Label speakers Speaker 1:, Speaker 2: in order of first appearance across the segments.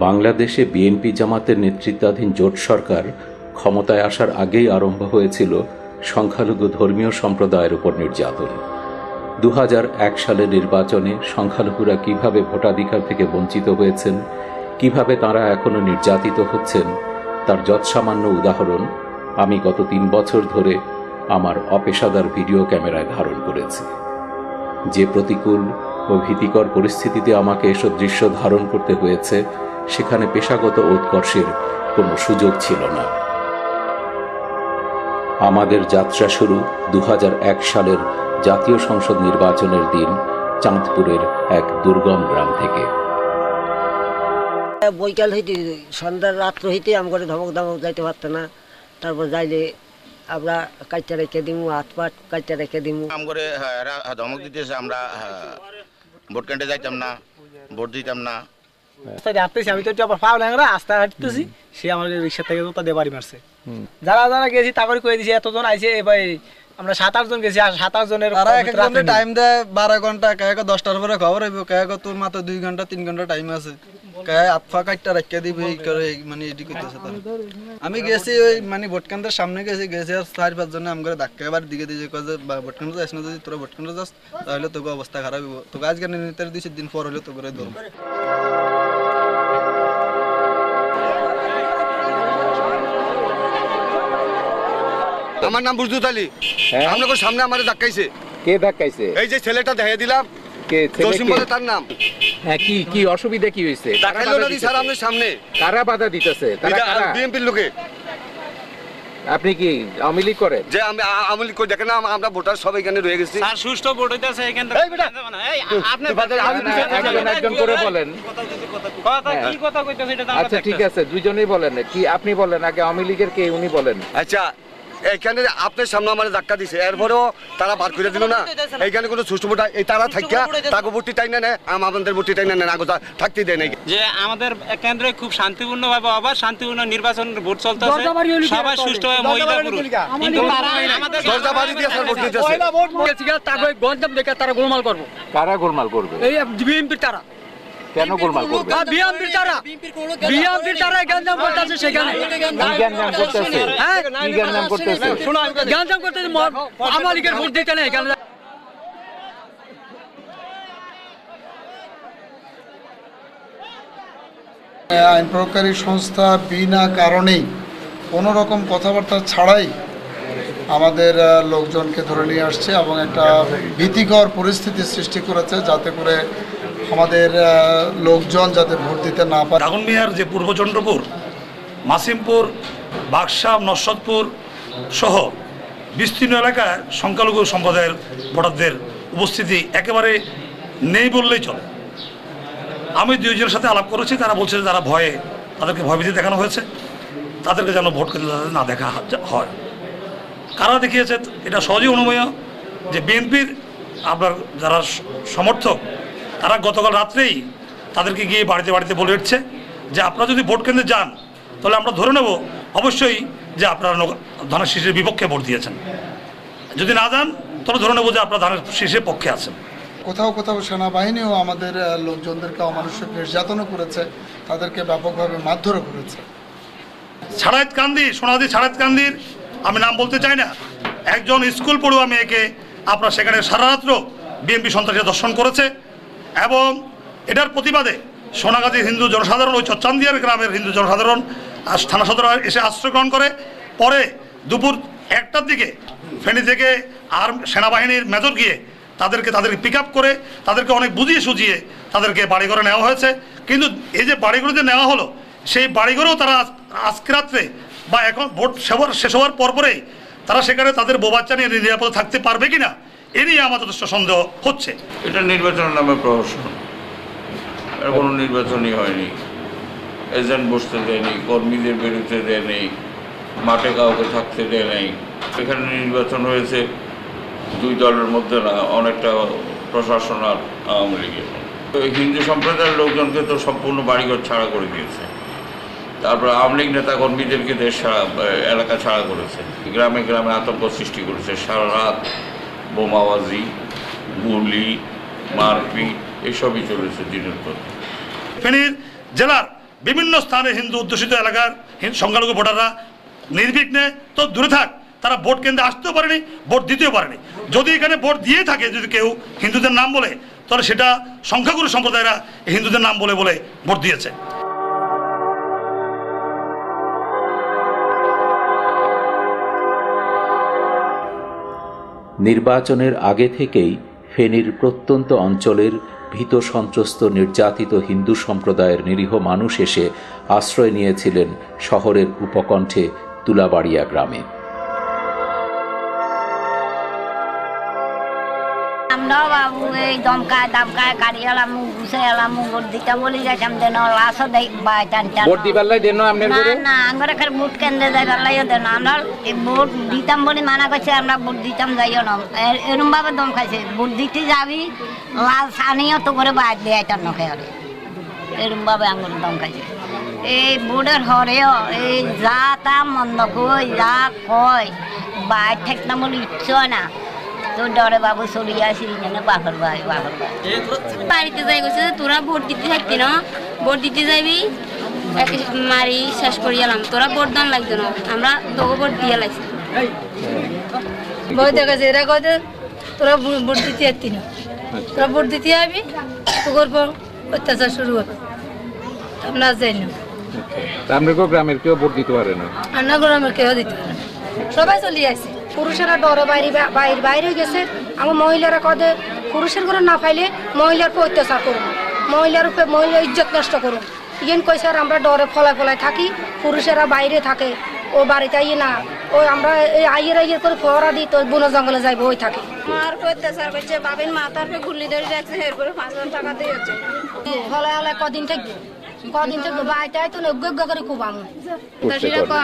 Speaker 1: বাংলাদেশে বিএনপি জামাতের নেতৃত্বাধীন জোট সরকার ক্ষমতায় আসার আগেই আরম্ভ হয়েছিল সংখ্যালঘু ধর্মীয় সম্প্রদায়ের উপর নির্যাতন। 2001 সালের নির্বাচনে সংখ্যালঘুরা কিভাবে ভোটাধিকার থেকে বঞ্চিত হয়েছেন, কিভাবে তাঁরা এখনো নির্যাতিত হচ্ছেন, তার যৎসামান্য উদাহরণ আমি গত 3 বছর ধরে আমার অপেশাদার ভিডিও ক্যামেরায় ধারণ করেছি। যে প্রতিকূল ও ভীতিকর পরিস্থিতিতে আমাকে এসব দৃশ্য ধারণ করতে হয়েছে, সেখানে পেশাগত উৎকর্ষের কোনো সুযোগ ছিল না। আমাদের যাত্রা শুরু 2001 সালের জাতীয় সংসদ নির্বাচনের দিন চাঁদপুরের এক দুর্গম গ্রাম থেকে।
Speaker 2: বৈকাল হইতে সন্ধ্যার রাত্র হইতে আমার ধমক ধমক যাইতে পারতো না। তারপর যাইলে আমরা কাইটা রেখে দিমু, হাত পাট কাইটা রেখে দিমু।
Speaker 3: করে ধমক দিতেছে, আমরা ভোট কেন্দ্রে যাইতাম না, ভোট দিতাম না।
Speaker 4: আমি তো আবার পাও ল্যাংরা আস্তে হাঁটতেছি, সে আমার রিক্সা থেকে তো তাদের বাড়ি মারছে। যারা যারা গেছি তারপরে কয়ে দিয়েছি এতজন আইছে, এবার আমরা 7-8 জন গেছি। আর 7-8 জনের
Speaker 5: টাইম দেয় 12 ঘন্টা, কায়ক 10টার পরে খবর হইব, কায়ক তোর মাত্র 2 ঘন্টা 3 ঘন্টা টাইম আছে, কায় আতফা কাটটা রাখিয়ে দিবে এই করে, মানে এডি কইতেছে তারা। আমি গেছি ওই মানে ভোট কেন্দ্রের সামনে গেছি আর 4-5 জন আমগরে ধাক্কা এবার দিকে দিয়ে কয় যে ভোট কেন্দ্রে যাস না, যদি তোরা ভোট কেন্দ্রে যাস তাহলে তোকে অবস্থা খারাপ হইব, তোকে আজকে নির্ধারিত 2 দিন পর হলে তোকে ধরব।
Speaker 6: আমার নাম বুজদুত আলী। আপনাদের সামনে আমারে ধাক্কাইছে।
Speaker 7: কে ধাক্কাইছে?
Speaker 6: এই যে ছেলেটা দেখাই দিলাম,
Speaker 7: কে ছেলে?
Speaker 6: জসিম বলে তার নাম।
Speaker 7: হ্যাঁ, কি কি অসুবিধা কি হইছে?
Speaker 6: দেখাইলো না স্যার আপনার সামনে।
Speaker 7: কারা বাধা দিতেছে? তারা কারা?
Speaker 6: বিএনপির লোকে।
Speaker 7: আপনি কি আওয়ামী লীগ করেন?
Speaker 6: যে আমি আওয়ামী লীগ কই, দেখেন না আমরা ভোটার সব এখানে রয়ে গেছি।
Speaker 4: স্যার সুষ্ঠু ভোট হইতাছে এখানে।
Speaker 6: এই বেটা,
Speaker 4: এই আপনি
Speaker 7: একজন করে বলেন।
Speaker 4: কথা কি কথা কইতাছে এটা?
Speaker 7: আচ্ছা ঠিক আছে, দুইজনেই বলেন। কি আপনি বলেন আগে, আওয়ামী লীগের কে উনি বলেন।
Speaker 6: আচ্ছা, এইখানে আপনার সামনে আমার ধাক্কা দিছে, এরপরেও তারা বার করে দিল না। এইখানে কোনো সুষ্ঠু ভোট, এই তারা থাকিয়া তাকে ভোটটি টাই না নেয়, আমাদের ভোটটি টাই না নেয়, আগে থাকতে দেয় নাই।
Speaker 4: যে আমাদের কেন্দ্রে খুব শান্তিপূর্ণভাবে আবার শান্তিপূর্ণ নির্বাচন ভোট চলতেছে, সবাই সুষ্ঠুভাবে মহিলা পুরুষ, কিন্তু তারা আমাদের
Speaker 6: দরজা বাড়ি দিয়ে স্যার ভোট দিতেছে।
Speaker 4: তাকে গঞ্জাম দেখে তারা গোলমাল করবে।
Speaker 7: কারা গোলমাল করবে?
Speaker 4: এই বিএনপির তারা।
Speaker 7: কেন গোলমাল করবে?
Speaker 4: বিএনপির তারা গঞ্জাম করতেছে, সেখানে
Speaker 7: গঞ্জাম করতেছে।
Speaker 4: হ্যাঁ,
Speaker 7: কি গঞ্জাম করতেছে?
Speaker 4: গঞ্জাম করতেছে, আওয়ামী লীগের ভোট দিতে না এখানে।
Speaker 8: আইন প্রয়োগকারী সংস্থা বিনা কারণেই কোনো রকম কথাবার্তা ছাড়াই আমাদের লোকজনকে ধরে নিয়ে আসছে এবং একটা ভীতিকর পরিস্থিতি সৃষ্টি করেছে, যাতে করে আমাদের লোকজন যাতে ভোট দিতে না পারে।
Speaker 9: দাগনমিয়ার যে পূর্ব চন্দ্রপুর, মাসিমপুর, বাক্সা, নরসদপুর সহ বিস্তীর্ণ এলাকায় সংখ্যালঘু সম্প্রদায়ের ভোটারদের উপস্থিতি একেবারে নেই বললেই চলে। আমি 2 জনের সাথে আলাপ করেছি, তারা বলছে যে তারা ভয়ে, তাদেরকে ভয়ভীতি দেখানো হয়েছে, তাদেরকে যেন ভোট কেন্দ্রে না দেখা হয়। কারা দেখিয়েছে এটা সহজেই অনুমেয়, যে বিএনপির আপনার যারা সমর্থক, তারা গতকাল রাত্রেই তাদেরকে গিয়ে বাড়িতে বাড়িতে বলে উঠছে যে আপনারা যদি ভোট কেন্দ্রে যান তাহলে আমরা ধরে নেব অবশ্যই যে আপনারা ধানের শীষের বিপক্ষে ভোট দিয়েছেন, যদি না যান তাহলে ধরে নেব যে আপনারা ধানের শীষের পক্ষে আছেন।
Speaker 8: কোথাও কোথাও সেনাবাহিনীও আমাদের লোকজনদেরকে অমানুষিক নির্যাতনও করেছে, তাদেরকে ব্যাপকভাবে মারধরও করেছে।
Speaker 9: ছাড়াইত কান্দি, সোনাদি ছাড়াইত কান্দির আমি নাম বলতে চাই না, একজন স্কুল পড়ুয়া মেয়েকে আপনার সেখানে সারা রাত্র বিএনপি সন্ত্রাসীরা দর্শন করেছে, এবং এটার প্রতিবাদে সোনাগাজীর হিন্দু জনসাধারণ, ওই চচ্চান্দিয়ার গ্রামের হিন্দু জনসাধারণ থানা সদর এসে আশ্রয় গ্রহণ করে। পরে দুপুর 1টার দিকে ফেনী থেকে আর সেনাবাহিনীর মেজর গিয়ে তাদেরকে পিক আপ করে তাদেরকে অনেক বুঝিয়ে সুঝিয়ে তাদেরকে বাড়িঘরে নেওয়া হয়েছে। কিন্তু এই যে বাড়িঘরে যে নেওয়া হলো, সেই বাড়িঘরেও তারা আজকে রাত্রে বা এখন ভোট শেষ হওয়ার পরেই তারা সেখানে তাদের বউ বাচ্চা নিয়ে নিরাপদে থাকতে পারবে কিনা, এ নিয়ে আমার যথেষ্ট সন্দেহ হচ্ছে।
Speaker 10: এটা নির্বাচনের নামে প্রহসন, এর কোনো নির্বাচনই হয়নি। এজেন্ট বসতে দেয়নি, কর্মীদের বেরোতে দেয়নি, মাঠে কাউকে থাকতে দেয় নাই। এখানে নির্বাচন হয়েছে 2 দলের মধ্যে না, অনেকটা প্রশাসন আর আওয়ামী লীগের। হিন্দু সম্প্রদায়ের লোকজনকে তো সম্পূর্ণ বাড়িঘর ছাড়া করে দিয়েছে। তারপর আওয়ামী লীগ নেতা কর্মীদেরকে দেশ ছাড়া, এলাকা ছাড়া করেছে। গ্রামে গ্রামে আতঙ্ক সৃষ্টি করেছে। সারা রাত বোমাবাজি, গুলি, মারপিট এসবই চলেছে দিনের পর।
Speaker 9: ফেনীর জেলার বিভিন্ন স্থানে হিন্দু অধ্যুষিত এলাকার সংখ্যালঘু ভোটাররা নির্বিঘ্নে তো দূরে থাক, তারা ভোট কেন্দ্রে আসতেও পারেনি, ভোট দিতেও পারেনি। যদি এখানে ভোট দিয়ে থাকে, যদি কেউ হিন্দুদের নাম বলে, তাহলে সেটা সংখ্যাগুরু সম্প্রদায়রা হিন্দুদের নাম বলে বলে ভোট দিয়েছে।
Speaker 1: নির্বাচনের আগে থেকেই ফেনীর প্রত্যন্ত অঞ্চলের ভীত সন্ত্রস্ত নির্যাতিত হিন্দু সম্প্রদায়ের নিরীহ মানুষ এসে আশ্রয় নিয়েছিলেন শহরের উপকণ্ঠে তুলাবাড়িয়া গ্রামে।
Speaker 11: আমরাও বাবু এই দমকায় দামকায় গাড়ি এলাম, ঘুষে এলাম, ভোট দিতাম বলে যাইতাম, দেন লাশও দেখ
Speaker 7: ভোট দিবার লাই দেন আপনার ঘরে?
Speaker 11: না আমরা এখানে ভোট কেন্দ্রে যাইবার লাইও দেন, আমরা ভোট দিতাম বলে মানা করছে, আমরা ভোট দিতাম যাইও না। এরম ভাবে দম খাইছে, ভোট দিতে যাবি লাল সানিও তো করে বাইর দিয়ে আইতাম নখে হরে, এরম ভাবে আঙুর দম খাইছে। এই ভোটের হরেও এই যা তা মন্দ কই যা কয় বাইর থাকতাম বলে ইচ্ছে হয় না, তো ডরে বাবু চলিয়ে আসি বাঘর ভাই
Speaker 12: বাড়িতে যাই গেছে, তোরা ভোট দিতে থাকতি না, ভোট দিতে যাবি মারি শেষ করি এলাম, তোরা ভোট দান লাগতো না, আমরা তোকে ভোট দিয়ে লাগছি।
Speaker 13: বই দেখা যায় এরা কয় তোরা ভোট দিতে আসতি না, তোরা ভোট দিতে যাবি তোর পর অত্যাচার শুরু হবে, আমরা যাই না।
Speaker 7: আপনার গ্রামের কেউ ভোট দিতে পারে না?
Speaker 13: আমরা গ্রামের কেউ দিতে পারে না, সবাই চলিয়ে আসে। পুরুষেরা ডরে বাইরে গেছে, আমার মহিলারা কদে পুরুষের ঘরে না পাইলে মহিলার উপর অত্যাচার করবো, মহিলার উপরে মহিলার ইজ্জত নষ্ট করুন। ইয়েন কইছে আর আমরা ডরে ফলায় ফলায় থাকি, পুরুষেরা বাইরে থাকে, ও বাড়িতে আইয়ে না, ওই আমরা এই আইয়ের করে ফোয়ারা দিই, তো বন জঙ্গলে যাইবো ওই থাকে।
Speaker 12: আমার অত্যাচার করছে, বাবিন মাথার পে গুলি ধরে যাচ্ছে, এরপরে 5,000 টাকা দিয়েছে।
Speaker 13: ফলায় ফলায় কদিন থাকবো বাড়িতে তো অজ্ঞ করে খুব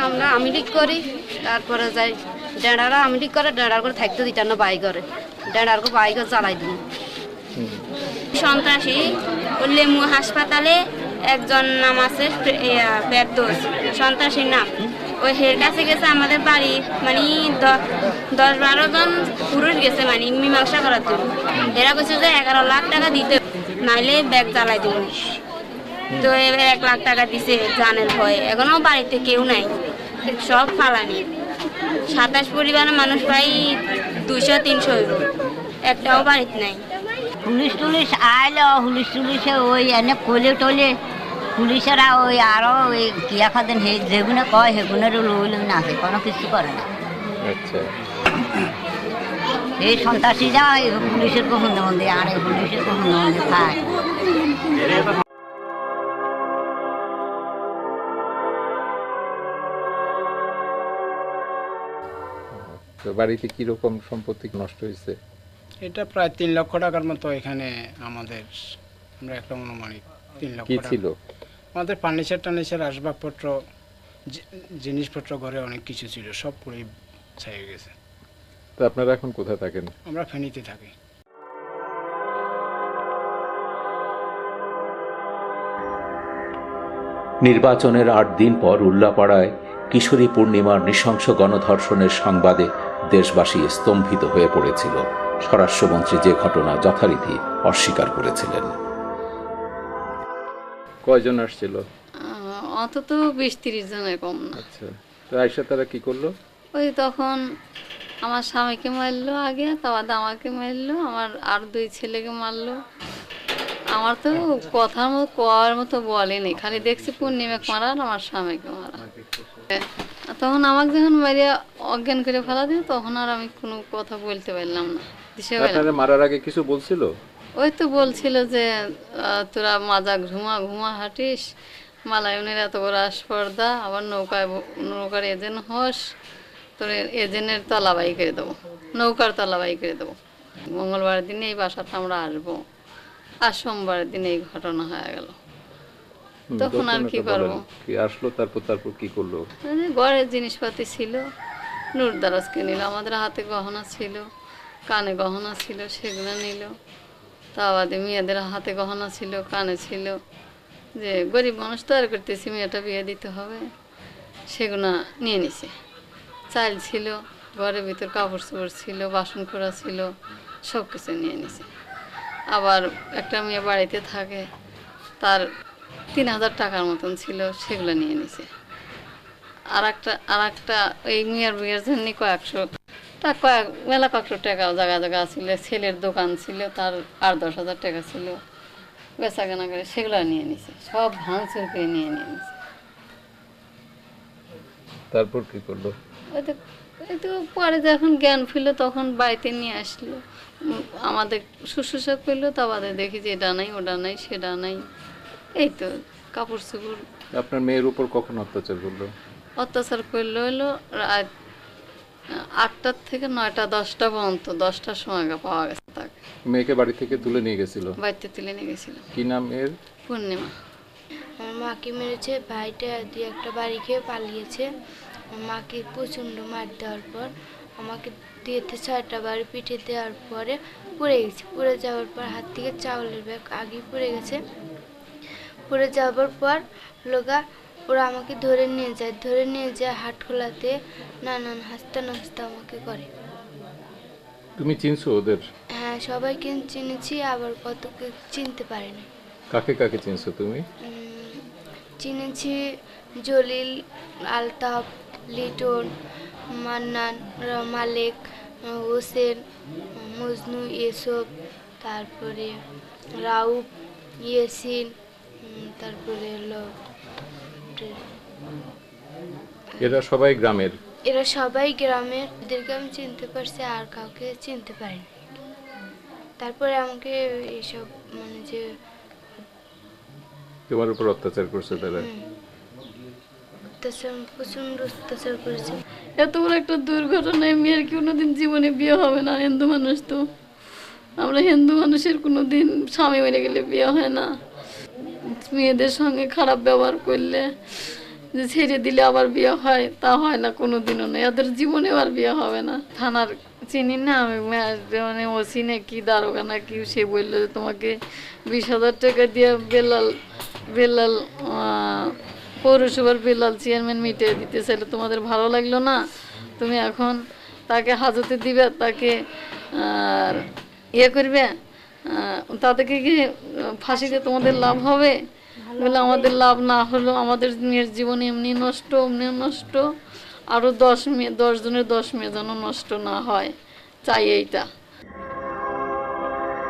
Speaker 12: আমরা আমিলিক করি, তারপরে যাই ডেঁড়ারা আমিলিক করে, ডেঁড়ার করে থাকতে দিতাম না, বাই করে ডেঁড়ার করে বাই করে জ্বালাই দিই। সন্ত্রাসী লেমু হাসপাতালে একজন নাম আছে ফেরদৌস, সন্ত্রাসীর নাম, ওই হের কাছে গেছে আমাদের বাড়ি, মানে 10-12 জন পুরুষ গেছে, মানে মীমাংসা করার জন্য। এরা বলছে যে 11 লাখ টাকা দিতে, নাইলে ব্যাগ জ্বালাই দিব। তো এবার 1 লাখ টাকা দিছে জানের ভয়ে, এখনো বাড়িতে কেউ নাই, সব ফালানি। 27 পরিবারের মানুষ প্রায় 200-300, একটাও বাড়িতে নাই।
Speaker 11: পুলিশ টুলিশ আইলো, পুলিশ টুলিশে ওই এনে কলে টলে পুলিশেরা ওই আরো ওই কিয়া খাদেন যেগুলো কয় সেগুলোর লইল না, কোনো কিছু করে না।
Speaker 7: আচ্ছা,
Speaker 11: এই সন্ত্রাসী যা পুলিশের কখন মন্দির আর পুলিশের কখন মন্দির খায়।
Speaker 7: তো বাড়িতে কিরকম সম্পত্তি নষ্ট হয়েছে?
Speaker 4: এটা প্রায় 3 লক্ষ টাকার মতো এখানে আমাদের, আমরা একটা অনুমানিক 3 লক্ষ টাকা
Speaker 7: ছিল।
Speaker 4: আমাদের ফার্নিচার আসবাবপত্র জিনিসপত্র ঘরে অনেক কিছু ছিল, সব পুরো ছাই হয়ে গেছে।
Speaker 7: তো আপনারা এখন কোথায় থাকেন?
Speaker 4: আমরা ফেনীতে থাকি।
Speaker 1: নির্বাচনের 8 দিন পর উল্লাপাড়ায় কিশোরী পূর্ণিমার নৃশংস গণধর্ষণের সংবাদে দেশবাসী স্তম্ভিত হয়ে পড়েছিল। স্বরাষ্ট্রমন্ত্রী যে ঘটনা যথারীতি অস্বীকার করেছিলেন।
Speaker 7: কয়জন আসছিল?
Speaker 13: অন্তত 20-30 জনের কম না।
Speaker 7: আচ্ছা, তো আয়সা তারা কি করলো?
Speaker 13: ওই তখন আমার স্বামীকে মারলো আগে, তারপর আমাকে মারলো, আমার আর 2 ছেলেকে মারলো। আমার তো কথার মতো কোয়ার মতো বলেনি, খালি দেখছি পূর্ণিমাকে মারা আর আমার স্বামীকে মারা। তখন আমাকে যখন মারিয়া অজ্ঞান করে ফেলা দিল, তখন আর আমি কোনো কথা বলতে পারলাম না।
Speaker 7: আপনারা মারার আগে কিছু বলছিল?
Speaker 13: ওই তো বলছিল যে তোরা মাজা ঘুমা হাঁটিস, মালায়নের এত বড় আসপর্দা, আবার নৌকার এজেন্ট হস, তোর এজেন্টের তলাবাই করে দেবো, নৌকার তলাবাই করে দেবো। মঙ্গলবার দিনে এই বাসাটা আমরা আসবো, আর সোমবারের দিনে এই ঘটনা হয়ে গেল। তখন আর কি করবো?
Speaker 7: আসলো তারপর কি করলো?
Speaker 13: ঘরের জিনিসপাতি ছিল, নুরদারাজকে নিল, আমাদের হাতে গহনা ছিল, কানে গহনা ছিল, সেগুলো নিল। তা বাদে মেয়েদের হাতে গহনা ছিল, কানে ছিল, যে গরিব মানুষ তৈরি করতেছি, মেয়েটা বিয়ে দিতে হবে, সেগুলো নিয়ে নিছে। চাল ছিল, ঘরের ভিতর কাপড় চোপড় ছিল, বাসন খোড়া ছিল, সব কিছু নিয়ে নিছে। আবার একটা মেয়ে বাড়িতে থাকে, তার 3000 টাকার মতন ছিল, সেগুলো নিয়ে নিছে। আর একটা এই বিয়ের জন্য কয়েকশো টাকা জায়গা ছিল, ছেলের দোকান ছিল, তার 8-10 হাজার টাকা ছিল, বেচা কেনা করে সেগুলো নিয়ে নিছে, সব ভাঙচুর করে নিয়ে নিছে।
Speaker 1: তারপর কি করলো?
Speaker 13: ওই তো পরে যখন জ্ঞান ফিরল তখন বাড়িতে নিয়ে আসলো, আমাদের শুশ্রূষা করলো, তা বাদে দেখি যে এটা নাই, ওটা নাই, সেটা নাই, এই তো কাপড় চোপড়।
Speaker 1: আপনার মেয়ের উপর কখন অত্যাচার করলো?
Speaker 13: অত্যাচার করলো হলো রাত 8টা থেকে 9টা 10টা পর্যন্ত, 10টার সময় পাওয়া গেছে তাকে।
Speaker 1: মেয়েকে বাড়ি থেকে তুলে নিয়ে গেছিল?
Speaker 13: বাড়িতে তুলে নিয়ে গেছিল।
Speaker 1: কি নাম এর?
Speaker 12: পূর্ণিমা। আমার মাকে মেরেছে, ভাইটা দিয়ে একটা বাড়ি খেয়ে পালিয়েছে। আমার মাকে প্রচণ্ড মার দেওয়ার পর আমাকে দিয়েতে 6টা বাড়ি পিঠে দেওয়ার পরে পড়ে গেছে। পড়ে যাওয়ার পর হাত থেকে চাউলের ব্যাগ আগেই পড়ে গেছে। পড়ে যাওয়ার পর ওরা আমাকে ধরে নিয়ে যায় হাটখোলাতে, নানান হাসতে আমাকে করে।
Speaker 1: তুমি চিনছো ওদের?
Speaker 12: হ্যাঁ, সবাইকে চিনেছি, আবার কতকে চিনতে পারিনি।
Speaker 1: কাকে কাকে চিনছো তুমি?
Speaker 12: চিনেছি জলিল, আলতাফ, লিটন, মান্নান, মালেক, হোসেন, মজনু, এসব, তারপরে রাউফ, ইয়াসিন, তারপরে হলো
Speaker 1: এরা সবাই গ্রামের?
Speaker 12: এরা সবাই গ্রামের। এদেরকে আমি চিনতে পারছি, আর কাউকে চিনতে পারিনি। তারপরে আমাকে এইসব মানে যে
Speaker 1: তোমার উপর অত্যাচার করছে তারা?
Speaker 12: প্রচন্ড অত্যাচার করেছে।
Speaker 13: এত বড় একটা দুর্ঘটনায় মেয়ের কোনোদিন জীবনে বিয়ে হবে না। হিন্দু মানুষ তো আমরা, হিন্দু মানুষের কোনোদিন স্বামী মেরে গেলে বিয়ে হয় না। মেয়েদের সঙ্গে খারাপ ব্যবহার করলে, যে ছেড়ে দিলে আবার বিয়ে হয়, তা হয় না কোনোদিনও না। এদের জীবনেও আর বিয়ে হবে না। থানার চিনি না আমি, মানে ওসি না কি দারোগা না কি, সে বললো যে তোমাকে 20,000 টাকা দিয়ে বেলাল পৌরসভার বেলাল চেয়ারম্যান মিটিয়ে দিতে চাইলে, তোমাদের ভালো লাগলো না, তুমি এখন তাকে হাজতে দিবে, তাকে করবে, তাদেরকে কি ফাঁসিতে তোমাদের লাভ হবে? বলে আমাদের লাভ না হলো, আমাদের মেয়ের জীবন এমনি নষ্ট, আরও 10 জনের 10 মেয়ে যেন নষ্ট না হয়, চাই এইটা।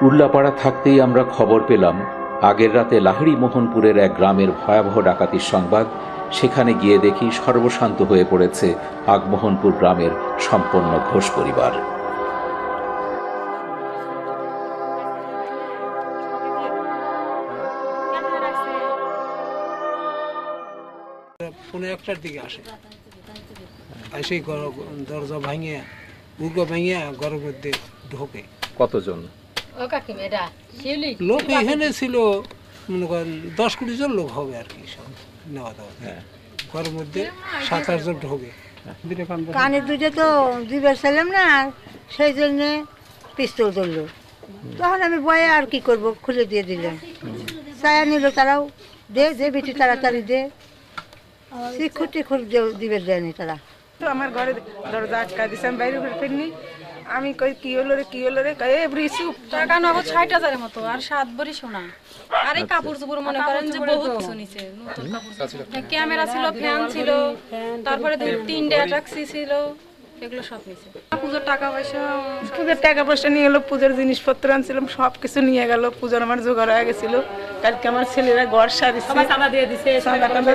Speaker 1: উল্লাপাড়া থাকতেই আমরা খবর পেলাম আগের রাতে লাহিড়ী মোহনপুরের এক গ্রামের ভয়াবহ ডাকাতির সংবাদ। সেখানে গিয়ে দেখি সর্বশান্ত হয়ে পড়েছে আগমোহনপুর গ্রামের সম্পন্ন ঘোষ পরিবার।
Speaker 14: পৌনে 1টার দিকে আসে, এসে দরজা ভাঙিয়ে উর্গা ভাঙিয়ে ঘরের মধ্যে ঢোকে।
Speaker 1: কতজন
Speaker 14: লোক এখানে ছিল? মনে করেন 10-20 জন লোক হবে আর কি, সব নেওয়া দেওয়া। ঘরের মধ্যে 7-8 জন ঢোকে।
Speaker 15: কানে দুটো তো দিবার ছিলাম না, সেই জন্যে পিস্তল ধরলো। তখন আমি ভয়ে আর কি করব, খুলে দিয়ে দিলাম। চায়া নিল, তারাও দে বেটি তাড়াতাড়ি দে, খুঁটি দিবে দেয়নি তারা।
Speaker 16: তো আমার ঘরে দরজা আটকা দিছে, আমি বাইরে ফিরনি। আমি কই কি হলো রে, এ ব্রিসু টাকা নগদ 60,000 মতো, আর 7 ভরি সোনা, আর এই কাপড় চোপড় মনে করেন যে বহুত কিছু নিছে। নতুন কাপড়, ক্যামেরা ছিল, ফ্যান ছিল, তারপরে 3টা ট্যাক্সি ছিল, এগুলো সব নিছে। পুজোর টাকা পয়সা নিয়ে গেলো, পুজোর জিনিসপত্র আনছিলাম, সব কিছু নিয়ে গেল। পুজোর আমার জোগাড় হয়ে গেছিল। কালকে আমার ছেলেরা ঘর সারিছে, চাঁদা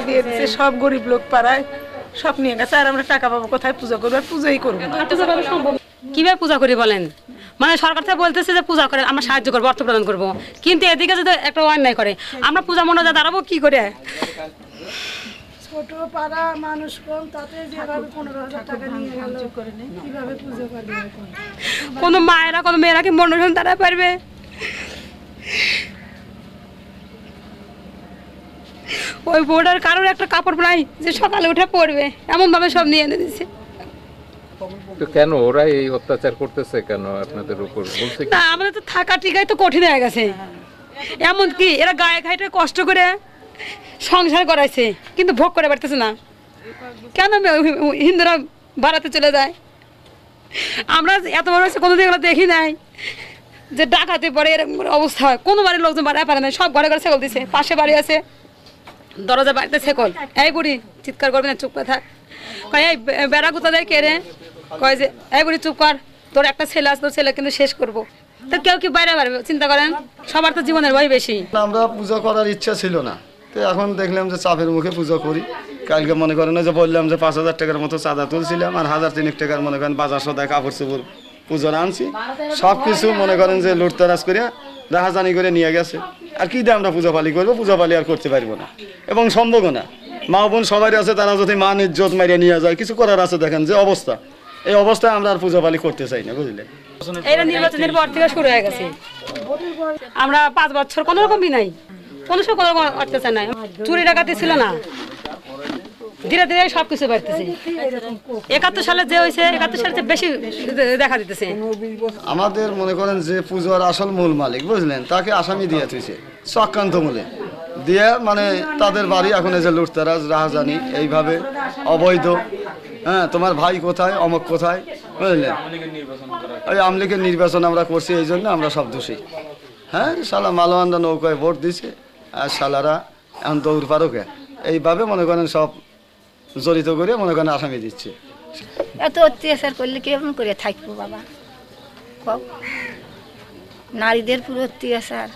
Speaker 16: দিয়ে দিছে, সব গরিব লোক পাড়ায় সব নিয়ে গেছে। আর আমরা টাকা পাবো কোথায়? পূজা করবো, আর পূজাই করবো না।
Speaker 17: কিভাবে পূজা করি বলেন? মানে সরকার থেকে বলতেছে যে পূজা করে আমরা সাহায্য করবো, অর্থ প্রদান করবো, কিন্তু এদিকে যদি একটা অন্যায় করে, আমরা পূজা মনে দাঁড়াবো কি করে?
Speaker 15: ছোট পাড়া মানুষ কম, তাতে যেভাবে 15,000 টাকা নিয়ে গেল, কিভাবে পূজা করবে?
Speaker 17: কোনো মায়েরা কোনো মেয়েরা কি মনোরঞ্জন তারা পারবে? ওই বোর্ডের কারোর একটা কাপড় নাই যে সকালে উঠে পড়বে, এমন ভাবে সব নিয়ে এনে দিচ্ছে।
Speaker 7: তো কেন ওরা এই অত্যাচার করতেছে কেন আপনাদের উপর বলছে কি?
Speaker 17: না আমাদের তো থাকা টিকাই তো কঠিন হয়ে গেছে, এমনকি এরা গায়ে খাইটে কষ্ট করে সংসার করাইছে কিন্তু ভোগ করে পারতেছে না। কেন হিন্দুরা ভারতে চলে যায়? আমরা এত বড় হয়েছে কোনোদিন এগুলো দেখি নাই যে ডাকাতে পরে এরকম অবস্থা হয়। কোনো বাড়ির লোকজন বাড়ায় পারে না, সব ঘরে ঘরে ছেকল দিছে। পাশে বাড়ি আছে, দরজা বাড়িতে ছেকল। এই বুড়ি চিৎকার করবি না, চুপ করে থাক। কয় এই বেড়া গুতা দেয় কে রে? কয় যে এই বুড়ি চুপ কর, তোর একটা ছেলে আছে, তোর ছেলে কিন্তু শেষ করবো। তো কেউ কি বাইরে পারবে? চিন্তা করেন, সবার তো জীবনের ভয় বেশি।
Speaker 5: আমরা পূজা করার ইচ্ছা ছিল না, তো এখন দেখলাম যে চাপের মুখে পূজা করি। কালকে মনে করেন যে বললাম যে 5,000 টাকার মতো চাঁদা তুলছিলাম, আর 1,000 টাকার মনে করেন বাজার সদায় কাপড় চোপড় পুজোর আনছি। সব কিছু মনে করেন যে লুটতরাজ করে রাহাজানি করে নিয়ে গেছে। আর কি দিয়ে আমরা পূজা পালি করবো? পূজা পালি আর করতে পারবো না এবং সম্ভবও না। মা বোন সবাই আছে, তারা যদি মান ইজ্জত মারিয়ে নিয়ে যায়, কিছু করার আছে। দেখেন যে অবস্থা, এই অবস্থায় আমরা আর পূজা পালি করতে চাই না, বুঝলেন?
Speaker 17: এটা নির্বাচনের পর থেকে শুরু হয়ে গেছে। আমরা 5 বছর কোনো রকমই নাই, কোনো সময় কোনো রকম অত্যাচার নাই। চুরি ডাকাতি ছিল না, ধীরে ধীরে সবকিছু বাড়তেছে। 71 সালে যে হয়েছে, 71 সালে বেশি দেখা দিতেছে।
Speaker 5: আমাদের মনে করেন যে পুজোর আসল মূল মালিক, বুঝলেন, তাকে আসামি দিয়ে তুইছে চক্রান্ত মূলে দিয়ে, মানে তাদের বাড়ি এখন এই যে লুটতারাজ রাহাজানি এইভাবে অবৈধ। হ্যাঁ, তোমার ভাই কোথায়, অমক কোথায়, বুঝলেন? ওই আওয়ামী লীগের নির্বাচন আমরা করছি, এই জন্য আমরা সব দোষী। হ্যাঁ, শালা মালওয়ানরা নৌকায় ভোট দিছে, আর শালারা এখন দৌড় পারোকে এইভাবে মনে করেন সব জড়িত করে মনে করেন আসামি দিচ্ছে।
Speaker 15: এত অত্যাচার করলে কেমন করে থাকবো বাবা? নারীদের পুরো অত্যাচার,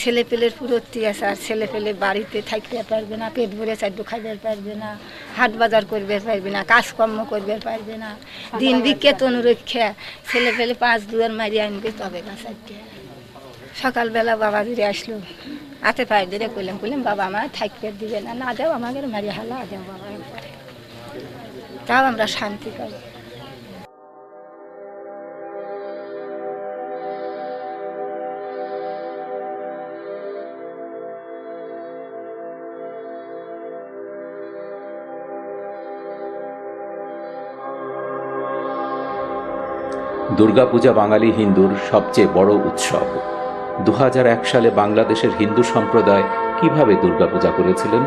Speaker 15: ছেলে পেলের পুরো অত্যাচার। ছেলে পেলে বাড়িতে থাকতে পারবে না, পেট ভরে চাইতে খাইতে পারবে না, হাট বাজার করবে পারবে না, কাজকর্ম করবে পারবে না। দিন বিকে তনুরক্ষা ছেলে পেলে 5 দুয়ার মারি আনবে তবে গাছাইতে। সকালবেলা বাবা ধরে আসলো, হাতে পায়ে ধরে কইলাম বাবা আমার থাকতে দিবে না, না দেও আমাকে মারি হালা দেও বাবা, তাও আমরা শান্তি পাই।
Speaker 1: দুর্গাপূজা বাঙালি হিন্দুর সবচেয়ে বড় উৎসব। 2001 সালে বাংলাদেশের হিন্দু সম্প্রদায় কিভাবে দুর্গাপূজা করেছিলেন?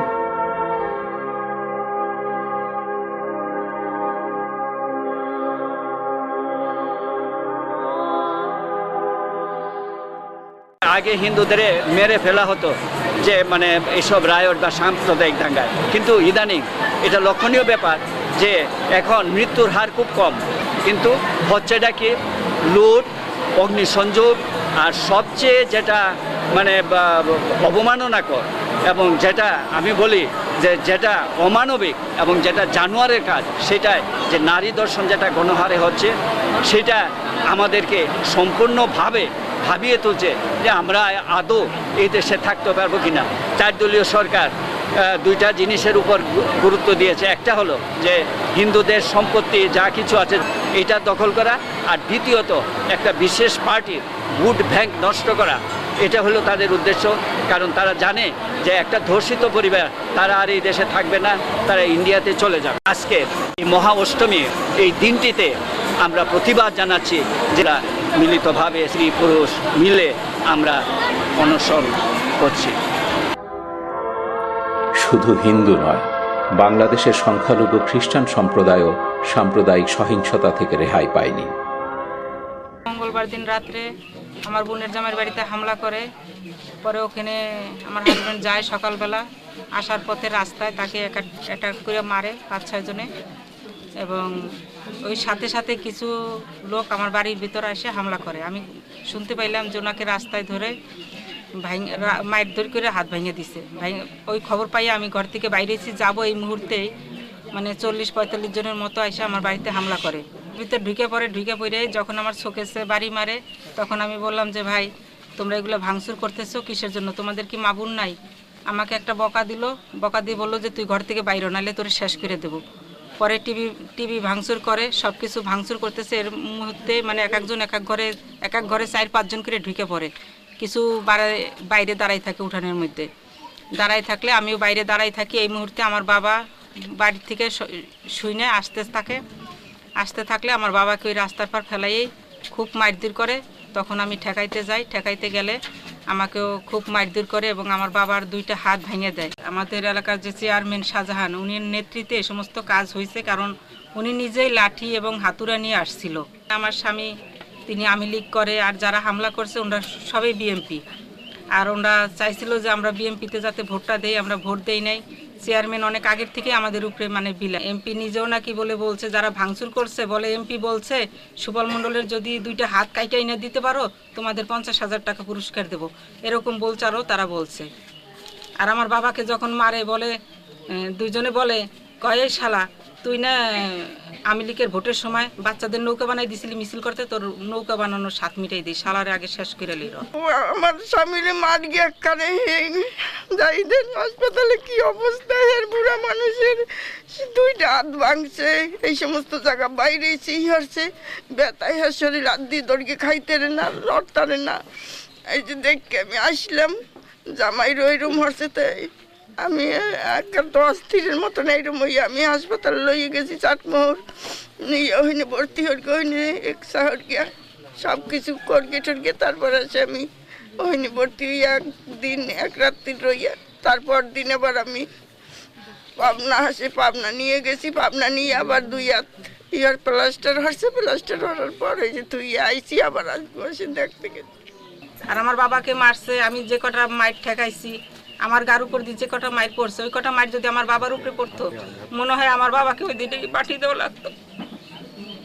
Speaker 18: আগে হিন্দুদের মেরে ফেলা হতো যে মানে এইসব রায়ট বা সাম্প্রদায়িক দাঙ্গায়, কিন্তু ইদানিং এটা লক্ষণীয় ব্যাপার যে এখন মৃত্যুর হার খুব কম, কিন্তু হচ্ছেটা কি লুট, অগ্নিসংযোগ, আর সবচেয়ে যেটা মানে অবমাননাকর এবং যেটা আমি বলি যে যেটা অমানবিক এবং যেটা জানোয়ারের কাজ, সেটাই যে নারী দর্শন যেটা গণহারে হচ্ছে, সেটা আমাদেরকে সম্পূর্ণভাবে ভাবিয়ে তুলছে যে আমরা আদৌ এই দেশে থাকতে পারবো কিনা। 4 দলীয় সরকার 2টা জিনিসের উপর গুরুত্ব দিয়েছে। একটা হলো যে হিন্দুদের সম্পত্তি যা কিছু আছে এটা দখল করা, আর দ্বিতীয়ত একটা বিশেষ পার্টির ভোট ব্যাংক নষ্ট করা। এটা হলো তাদের উদ্দেশ্য, কারণ তারা জানে যে একটা ধর্ষিত পরিবার তারা আর এই দেশে থাকবে না, তারা ইন্ডিয়াতে চলে যাবে। আজকে এই মহা অষ্টমী এই দিনটিতে আমরা প্রতিবাদ জানাচ্ছি, যেটা মিলিতভাবে স্ত্রী পুরুষ মিলে আমরা অনশন করছি।
Speaker 1: শুধু হিন্দু নয়, বাংলাদেশের সংখ্যালঘু খ্রিস্টান সম্প্রদায়ও সাম্প্রদায়িক সহিংসতা থেকে রেহাই পায়নি।
Speaker 16: মঙ্গলবার দিন রাত্রে আমার বোনের জামাইয়ের বাড়িতে হামলা করে, পরে ওখানে আমার হাজব্যান্ড যায় সকালবেলা, আসার পথে রাস্তায় তাকে অ্যাটাক করে মারে 5-6 জনে, এবং ওই সাথে সাথে কিছু লোক আমার বাড়ির ভিতরে এসে হামলা করে। আমি শুনতে পাইলাম যে ওনাকে রাস্তায় ধরে মায়ের ধরে করে হাত ভেঙে দিছে। ওই খবর পাইয়ে আমি ঘর থেকে বাইরেছি, যাবো এই মুহূর্তেই মানে 40-45 জনের মতো এসে আমার বাড়িতে হামলা করে। ভিতরে ঢুকে পড়ে যখন আমার শোকেসে বাড়ি মারে, তখন আমি বললাম যে ভাই তোমরা এগুলো ভাঙচুর করতেছো কিসের জন্য, তোমাদের কি মা বোন নাই? আমাকে একটা বকা দিয়ে বললো যে তুই ঘর থেকে বাইরে, নাহলে তোরে শেষ করে দেবো। পরে টিভি ভাঙচুর করে, সব কিছু ভাঙচুর করতেছে। এর মুহূর্তে মানে এক এক ঘরে 4-5 জন করে ঢুকে পড়ে। কিছু বাইরে দাঁড়াই থাকে, উঠানের মধ্যে দাঁড়াই থাকলে আমিও বাইরে দাঁড়াই থাকি। এই মুহূর্তে আমার বাবা বাড়ি থেকে শুনে আসতে থাকে,
Speaker 19: আসতে থাকলে আমার বাবাকে ওই রাস্তার পার ফেলাইয়েই খুব মারধর করে। তখন আমি ঠেকাইতে যাই, ঠেকাইতে গেলে আমাকেও খুব মারধর করে এবং আমার বাবার 2টা হাত ভেঙে দেয়। আমাদের এলাকার যে চেয়ারম্যান শাহজাহান, উনির নেতৃত্বে এই সমস্ত কাজ হয়েছে, কারণ উনি নিজেই লাঠি এবং হাতুড়া নিয়ে আসছিল। আমার স্বামী তিনি আওয়ামী লীগ করে, আর যারা হামলা করছে ওনারা সবাই বিএমপি। আর ওনারা চাইছিল যে আমরা বিএমপিতে যাতে ভোটটা দেই, আমরা ভোট দেই নাই। চেয়ারম্যান অনেক আগের থেকে আমাদের উপরে মানে বিলা। এমপি নিজেও নাকি বলছে যারা ভাঙচুর করছে, বলে এমপি বলছে সুবল মণ্ডলের যদি 2টা হাত কাইটা এনে দিতে পারো তোমাদের 50,000 টাকা পুরস্কার দেব, এরকম বলচারও তারা বলছে। আর আমার বাবাকে যখন মারে বলে, দুইজনে বলে কয় এই শালা তুই না আওয়ামী লীগের ভোটের সময় বাচ্চাদের নৌকা বানাই দিছিলি মিছিল করতে, তোর নৌকা বানানোর স্বাদ মিটাই দিই, শালারে আগে শেষ করে লির।
Speaker 20: আমার স্বামীরে মার গিয়ে কানে যাই দেন হাসপাতালে কি অবস্থা, এর বুড়া মানুষের 2টা হাত ভাঙছে, এই সমস্ত জায়গা বাইরে হারছে, ব্যথায় হার শরীর হাত দিয়ে দড়কে খাইতে না, লড়তারে না। এই যে দেখে আমি আসলাম, জামাইর ওইরকম হচ্ছে, তাই আমি একটা অস্থিরের মতন এইরকম হইয়া আমি হাসপাতালে লইয়ে গেছি চাটমোহর নিয়ে, ওইনে ভর্তি হরকে ওইনে এক্সা হরকিয়া সব কিছু করকে টরকে তারপর আসে আমি ওইনে ভর্তি হইয়া 1 রাত্রি রইয়া, তারপর দিন আবার আমি পাবনা নিয়ে গেছি। পাবনা নিয়ে আবার 2 হাত ইয়ার প্লাস্টার হচ্ছে, প্লাস্টার হওয়ার পর এই যে তুই আইসি আবার আসবো এসে দেখতে গেছি।
Speaker 19: আর আমার বাবাকে মারছে, আমি যে কটা মাইর ঠেকাইছি, আমার গার উপর দিয়ে যে কটা মাইর পড়ছে, ওই কটা মাইর যদি আমার বাবার উপরে পড়তো মনে হয় আমার বাবাকে ওই দিনে পাঠিয়ে দেওয়া লাগতো।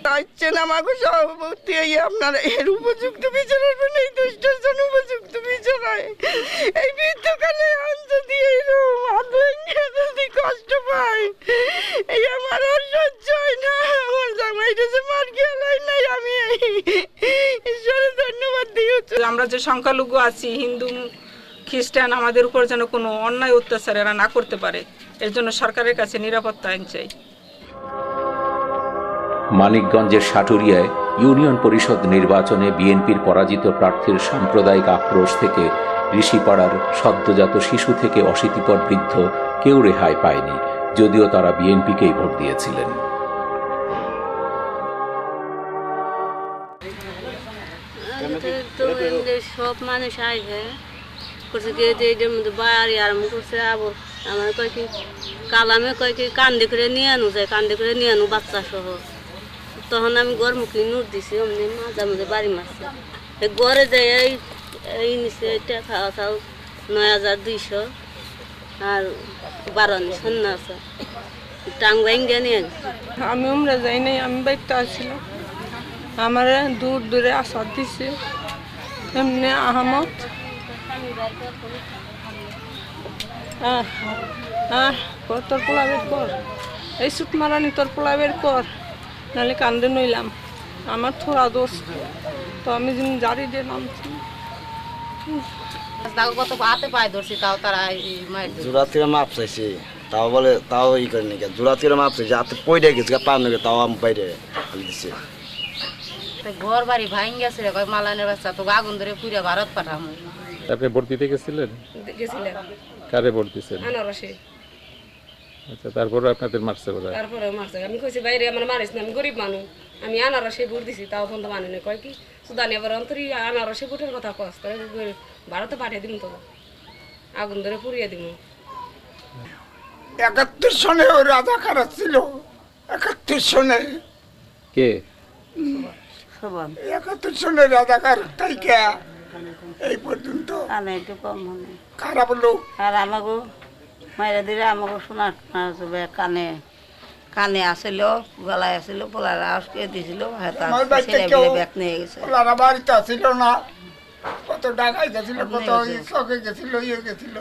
Speaker 20: চাইছেন আমাকে সভাপতি আপনারা এর উপযুক্ত বিচার করবেন, এই দুষ্টের জন্য উপযুক্ত বিচার হয়। এই মৃত্যুকালে যদি যদি কষ্ট পায়, এই আমার আর সহ্য হয় না। আমার জামাইটা যে মার গেলাই নাই, আমি ঈশ্বরের ধন্যবাদ দিয়েছি।
Speaker 19: আমরা যে সংখ্যালঘু আছি, হিন্দু খ্রিস্টান, আমাদের উপর যেন কোনো অন্যায় অত্যাচার এরা না করতে পারে, এর জন্য সরকারের কাছে নিরাপত্তা আইন চাই।
Speaker 1: মানিকগঞ্জের সাটুরিয়ায় ইউনিয়ন পরিষদ নির্বাচনে বিএনপির পরাজিত প্রার্থীর সাম্প্রদায়িক আক্রোশ থেকে ঋষিপাড়ার সদ্যজাত শিশু থেকে অশীতিপর বৃদ্ধ কেউ রেহাই পায়নি, যদিও তারা বিএনপিকেই ভোট দিয়েছিলেন।
Speaker 21: সব মানুষ আসবে করছে গিয়ে এটার মধ্যে বাড়ি আরম্ভ করছে। আবার আমার কয় কি কালামে কয় কি কান্দে করে নিয়ে আনু যায়, কান্দে করে নিয়ে আনু বাচ্চা সহ। তখন আমি ঘর মুখে নোট দিছি, অমনি মাঝে মাঝে বাড়ি মারছে। ঘরে যাই এই নিচে খাওয়া খাও 9,200 আর 12 সন্না আছে টাং ভাঙ্গে নিয়ে।
Speaker 16: আমি উমরা যাই নাই, আমি বাইকটা আসছিলাম, আমার দূরে আসার দিছে এমনি আহমদ। তোর পোলা বের কর, এই সুত মারানি তোর পোলা বের কর, নাহলে কান্দে নইলাম। আমার থোড়া দোষ, তো আমি জারি দিয়ে নামছি।
Speaker 22: জোড়া থেকে মাপ চাইছি, তাও বলে তাও ই করে নাকি জোড়া থেকে মাপ চাইছি, হাতে পয়ডে গেছে পার নাকি, তাও আমি বাইরে দিচ্ছে।
Speaker 21: ঘর বাড়ি ভাঙ গেছে, মালানের বাচ্চা তো আগুন ধরে পুরে ভারত পাঠাম।
Speaker 7: আপনি ভোট দিতে গেছিলেন?
Speaker 16: গেছিলাম।
Speaker 7: কারে ভোট দিছেন?
Speaker 16: আনারসে।
Speaker 7: আচ্ছা, তারপরে আপনাদের মারছে বোধহয়?
Speaker 16: তারপরে মারছে, আমি কইছি বাইরে আমার মারিস না, আমি গরিব মানুষ, আমি আনারসে ভোট দিছি, তাও ফোন তো মানে না। কয় কি সুদানি আবার অন্তরি আনারসে ভোটের কথা কস, ভারতে পাঠিয়ে দিম, তো আগুন ধরে পুড়িয়ে দিব।
Speaker 23: 71 সনে ওই রাজাকার ছিল, 71 সনে।
Speaker 7: কে?
Speaker 23: 71 সনে রাজাকার তাইকা এই পর্যন্ত
Speaker 21: একটু কম হবে
Speaker 23: খারাপ লোক।
Speaker 21: আর আমাকে মাইরা দিলে আমাকে শোনা কানে কানে আসিল, গলায় আসিল, পোলার আওয়াজকে দিছিল, ব্যাগ নিয়ে গেছে।
Speaker 23: পোলারা বাড়িতে আসিল না, কত ডাকাই গেছিল, কত চকে গেছিল, ইয়ে গেছিল।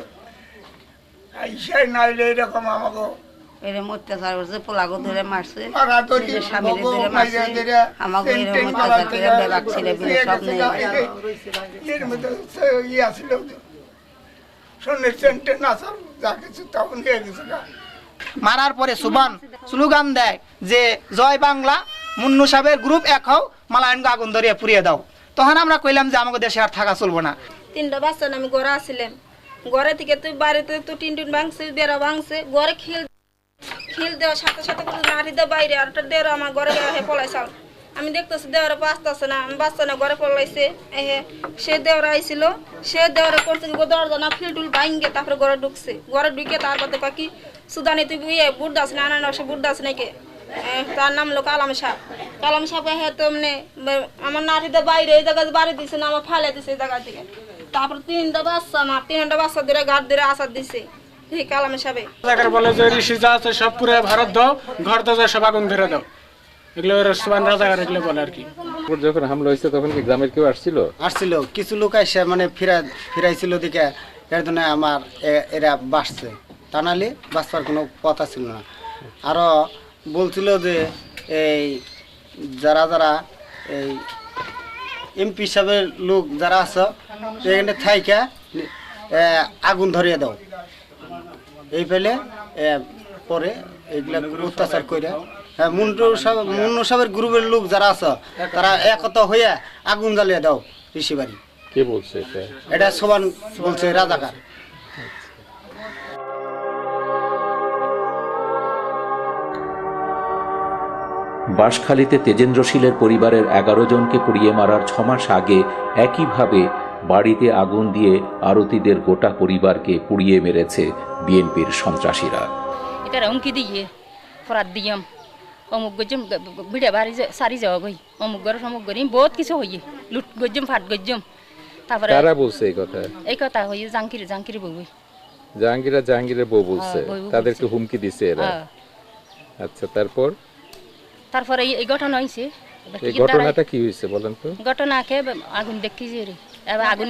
Speaker 23: আইসাই নাইলে এরকম আমাকে
Speaker 21: এরকম অত্যাচার করছে, পোলাগো ধরে মারছে,
Speaker 23: নিজের
Speaker 21: স্বামীরে ধরে মারছে, আমাকে এরকম অত্যাচার করে ব্যাগ ছেড়ে ফেলে সব নিয়ে গেছে।
Speaker 23: এর মধ্যে ইয়ে আসিল, সোনের সেন্টে নাচাল, যা কিছু তখন নিয়ে গেছিল।
Speaker 4: মারার পরে সুবান স্লোগান দেয় যে জয় বাংলা, মুন্নু সাহেবের গ্রুপ এক হও, মালায়নকে আগুন ধরিয়ে পুড়িয়ে দাও। তখন আমরা কইলাম যে আমাকে দেশে আর থাকা চলবো না।
Speaker 16: 3টা বাচ্চা আমি ঘরে আসছিলাম, ঘরে থেকে তুই বাড়িতে তো টিন ভাঙছে, বেড়া ভাঙছে, ঘরে খেল খিল দেওয়ার সাথে সাথে করে নাড়ি দেওয়া বাইরে আর একটা দেওয়ার আমার ঘরে হে পলাইছাল আমি দেখতেছি দেওয়ারে বাঁচতেছে না আমি বাচ্চা না ঘরে পলাইছে সে দেওয়ার আইছিল সে দেওয়ারে করছে কি দরজা না ফিলটুল ভাঙ্গে তারপরে ঘরে ঢুকছে ঘরে ঢুকে তারপর তো কি সুদানি তুই বুট দাস না না সে বুট দাস নাকি তার নাম হলো কালাম সাহেব হ্যাঁ তো মানে আমার নাড়িতে বাইরে এই জায়গায় বাড়ি দিছে না আমার ফালে দিছে এই জায়গা থেকে তারপর 3টা বাচ্চা আমার 3টা বাচ্চা ধরে ঘাট ধরে আসার দিছে এই কালাম সাহেব
Speaker 2: জায়গার বলে যে ঋষি যা আছে সব পুরো ভারত দাও ঘর দাও সব আগুন ধরে দাও এগুলো সুবান রাজাকার এগুলো বলে আর কি।
Speaker 7: যখন হামলা হয়েছে তখন কি গ্রামের কেউ আসছিল?
Speaker 3: আসছিল কিছু লোক এসে মানে ফিরাইছিল দিকে এর জন্য আমার এরা বাসছে তা নাহলে বাঁচবার কোনো কথা ছিল না। আরও বলছিল যে এই যারা যারা এই এমপি সাহেবের লোক যারা আছে এখানে থাইকা আগুন ধরিয়ে দাও এই ফেলে পরে এইগুলা অত্যাচার করে হ্যাঁ মুন্নু সাহেবের গ্রুপের লোক যারা আছে তারা একতা হইয়া আগুন জ্বালিয়ে দাও ঋষি বাড়ি।
Speaker 7: কে বলছে এটা?
Speaker 3: এটা সোবান বলছে রাজাকার।
Speaker 1: বাঁশখালীতে তেজেন্দ্রশীলের পরিবারের 11 জনকে পুড়িয়ে মারার 6 মাস আগে একইভাবে বাড়িতে আগুন দিয়ে আরতিদের গোটা পরিবারকে পুড়িয়ে মেরেছে বিএনপির সন্ত্রাসীরা।
Speaker 6: এটা হুমকি দিয়ে ফরাত দিয়াম অমুক গজ্জম বিড়ে বাড়ি সারি যাওয়া গই অমুক গর সমুক গরি বহুত কিছু হইয়ে লুট গজ্জম ফাট গজ্জম। তারপরে
Speaker 7: কারা বলছে এই কথা
Speaker 6: হইয়ে জাঙ্কির বউ
Speaker 7: জাহাঙ্গীরের বউ বলছে তাদেরকে হুমকি দিছে এরা। আচ্ছা তারপরে
Speaker 6: এই ঘটনা হইছে।
Speaker 7: এই ঘটনাটা কি হইছে বলেন তো?
Speaker 6: ঘটনাকে আগুন দেখি যে রে এবার আগুন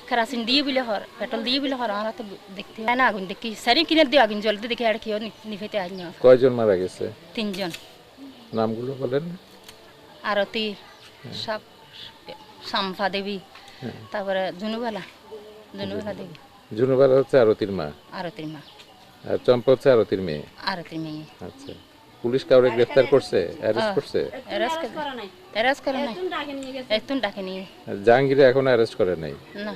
Speaker 6: কেরাসিন দিয়ে বিলে হর পেট্রোল দিয়ে বিলে হর আমরা তো দেখতে হয় না আগুন দেখি সারি কিনে দিয়ে আগুন জ্বলতে দেখি আর কি নিভেতে আই না।
Speaker 7: কয়জন মারা গেছে?
Speaker 6: 3 জন।
Speaker 7: নামগুলো বলেন।
Speaker 6: আরতি সব সাম্পা দেবী তারপরে জুনুবালা দেবী।
Speaker 7: জুনুবালা হচ্ছে আরতির মা। আর চম্পা হচ্ছে আরতির মেয়ে। আচ্ছা পুলিশ কাউরে গ্রেফতার করছে? অ্যারেস্ট করছে?
Speaker 6: অ্যারেস্ট করে নাই একটু ডাকে নিয়ে।
Speaker 7: জাহাঙ্গীরে এখনো অ্যারেস্ট করে নাই
Speaker 6: না।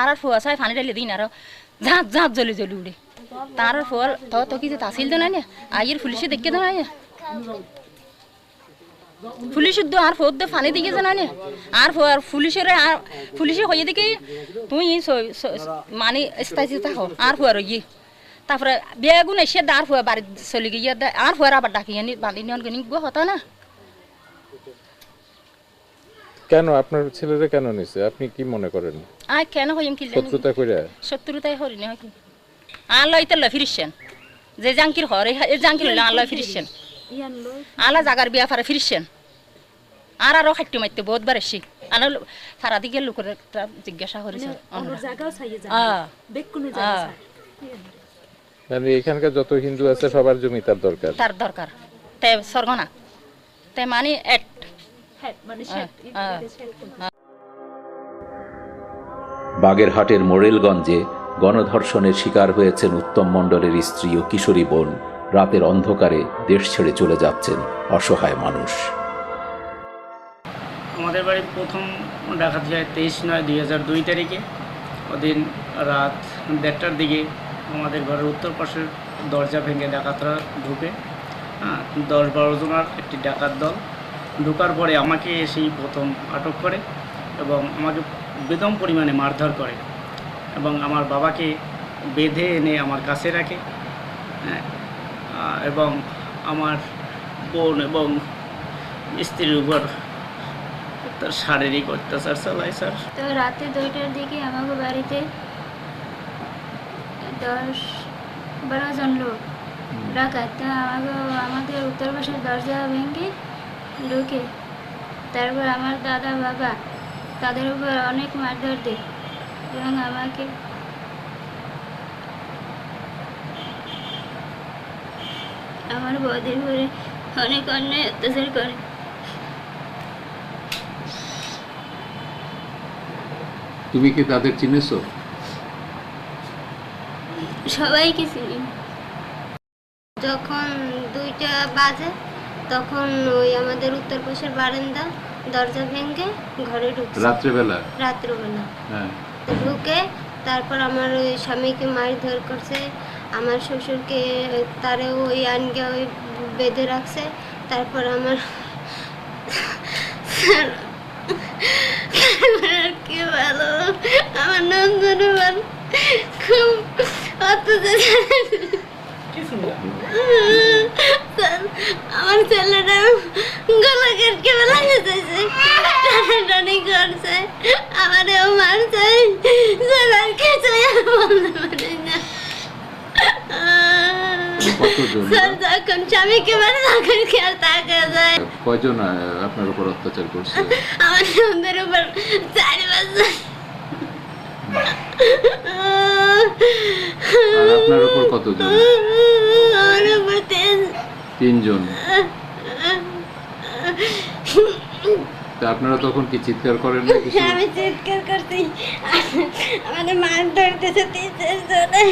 Speaker 6: আর ফুয়া সাহেব পানি ঢেলে দিন আর ঝাঁপ জ্বলি উড়ে তার ফল তো কিছু তাসিল দেন না আইয়ের পুলিশে দেখে দেন না পুলিশের দো আর ফোর দে পানি দিকে জানা না আর পুলিশে হয়ে দেখি তুই মানে স্থায়ী থাকো আর ফুয়ার ইয়ে তারপরে বেগুন এসে আর ফুয়া বাড়ি চলে গিয়ে আর ফুয়ার আবার ডাকি আনি বালি নিয়ন গনি গো হতো না।
Speaker 7: কেন আপনার ছেলেরা কেন নিছে আপনি কি মনে করেন?
Speaker 6: আই কেন হইম কি
Speaker 7: শত্রুতা কইরা?
Speaker 6: শত্রুতাই হরি না কি আল্লাহ ইতাল্লা ফিরিছেন যে জাঙ্কির হরে এই জাঙ্কির হইলো আল্লাহ ফিরিছেন আল্লাহ জাগার বিয়া ফারে ফিরিছেন আরো খাট্টি মারতে বহুতবার এসে আনা সারা দিকে লোকের জিজ্ঞাসা করেছে
Speaker 7: মানে এখানকার যত হিন্দু আছে সবার জমি তার দরকার
Speaker 6: তাই সরগনা তাই মানে
Speaker 1: বাগেরহাটের মোরেলগঞ্জে গণধর্ষণের শিকার হয়েছেন উত্তম মণ্ডলের স্ত্রী ও কিশোরী বোন। রাতের অন্ধকারে দেশ ছেড়ে চলে যাচ্ছেন অসহায় মানুষ।
Speaker 2: আমাদের বাড়ি প্রথম ডাকাত যায় 23/9/2002 তারিখে। ওদিন রাত 1:30টার দিকে আমাদের ঘরের উত্তর পাশের দরজা ভেঙে ডাকাতরা ঢুকে 10-12 জনের একটি ডাকাত দল ঢোকার পরে আমাকে এসেই প্রথম আটক করে এবং আমাকে বেদম পরিমাণে মারধর করে এবং আমার বাবাকে বেঁধে এনে আমার কাছে রাখে এবং আমার বোন এবং স্ত্রীর উপর তার শারীরিক অত্যাচার চালায় স্যার।
Speaker 24: তো রাতে 2টার দিকে আমাকে বাড়িতে 10-12 জন লোক ডাকাত আমাদের উত্তর পাশের দরজা ভেঙে ঢুকে তারপর আমার দাদা বাবা তাদের উপর অনেক মারধর দেয় এবং আমাকে আমার বৌদির উপরে অনেক অন্যায় অত্যাচার করে।
Speaker 1: তুমি কি তাদের চিনেছো?
Speaker 24: সবাইকে চিনি। যখন 2টা বাজে তখন ওই আমাদের উত্তর পাশের বারান্দা দরজা ভেঙে ঘরে ঢুকছে রাত্রেবেলা ঢুকে তারপর আমার ওই স্বামীকে মারধর করছে
Speaker 8: আমার শ্বশুরকে তারে ওই আনকে ওই বেঁধে রাখছে। তারপর আমার আর কি ভালো, আমার নন্দন খুব আমার ছেলেটা গলা কেটে ফেলাইতে চাইছে, টানাটানি করছে, আমারেও মারছে, ছেলেকে চাই আর বলতে পারি না। যখন স্বামীকে মারে তখন কি আর তাকে যায়।
Speaker 7: কয়জন আপনার উপর অত্যাচার করছে?
Speaker 8: আমার নন্দের উপর 4 বছর।
Speaker 7: আর আপনার উপর কতজন?
Speaker 8: আমার উপর
Speaker 7: 3 জন। তা আপনারা তখন কি চিৎকার করেন না কিছু?
Speaker 8: আমি চিৎকার করছি, আমাদের মার ধরতেছে 3-4 জনে।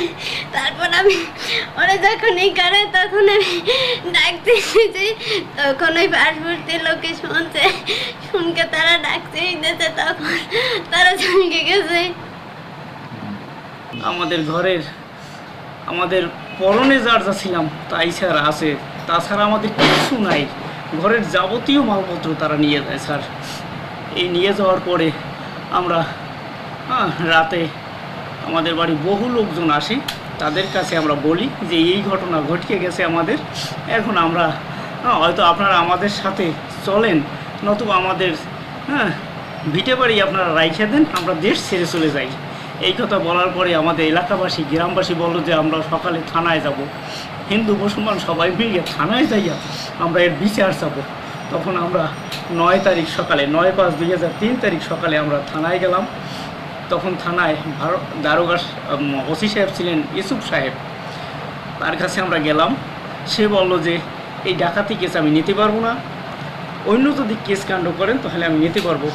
Speaker 8: তারপর আমি ওরা যখন এই করে তখন আমি ডাকতেছি, তখন ওই পার্শ্ববর্তী লোকে শুনছে, শুনকে তারা ডাকতে দিতেছে, তখন তারা চমকে গেছে।
Speaker 2: আমাদের ঘরের আমাদের পরনে যার যা ছিলাম তাই স্যার আছে, তাছাড়া আমাদের কিছু নাই। ঘরের যাবতীয় মালপত্র তারা নিয়ে যায় স্যার। এই নিয়ে যাওয়ার পরে আমরা রাতে আমাদের বাড়ি বহু লোকজন আসে, তাদের কাছে আমরা বলি যে এই ঘটনা ঘটিয়ে গেছে আমাদের। এখন আমরা হয়তো আপনারা আমাদের সাথে চলেন, নতুবা আমাদের ভিটে বাড়ি আপনারা রাইখে দেন, আমরা দেশ ছেড়ে চলে যাই। এই কথা বলার পরে আমাদের এলাকাবাসী গ্রামবাসী বললো যে আমরা সকালে থানায় যাব। হিন্দু মুসলমান সবাই মিলে থানায় যাইয়া আমরা এর বিচার চাবো। তখন আমরা 9 তারিখ সকালে 9/5/2003 তারিখ সকালে আমরা থানায় গেলাম। তখন থানায় দারোগা ওসি সাহেব ছিলেন ইউসুফ সাহেব, তার কাছে আমরা গেলাম। সে বলল যে এই ডাকাতি কেস আমি নিতে পারবো না, অন্য যদি কেস কাণ্ড করেন তাহলে আমি নিতে পারবো।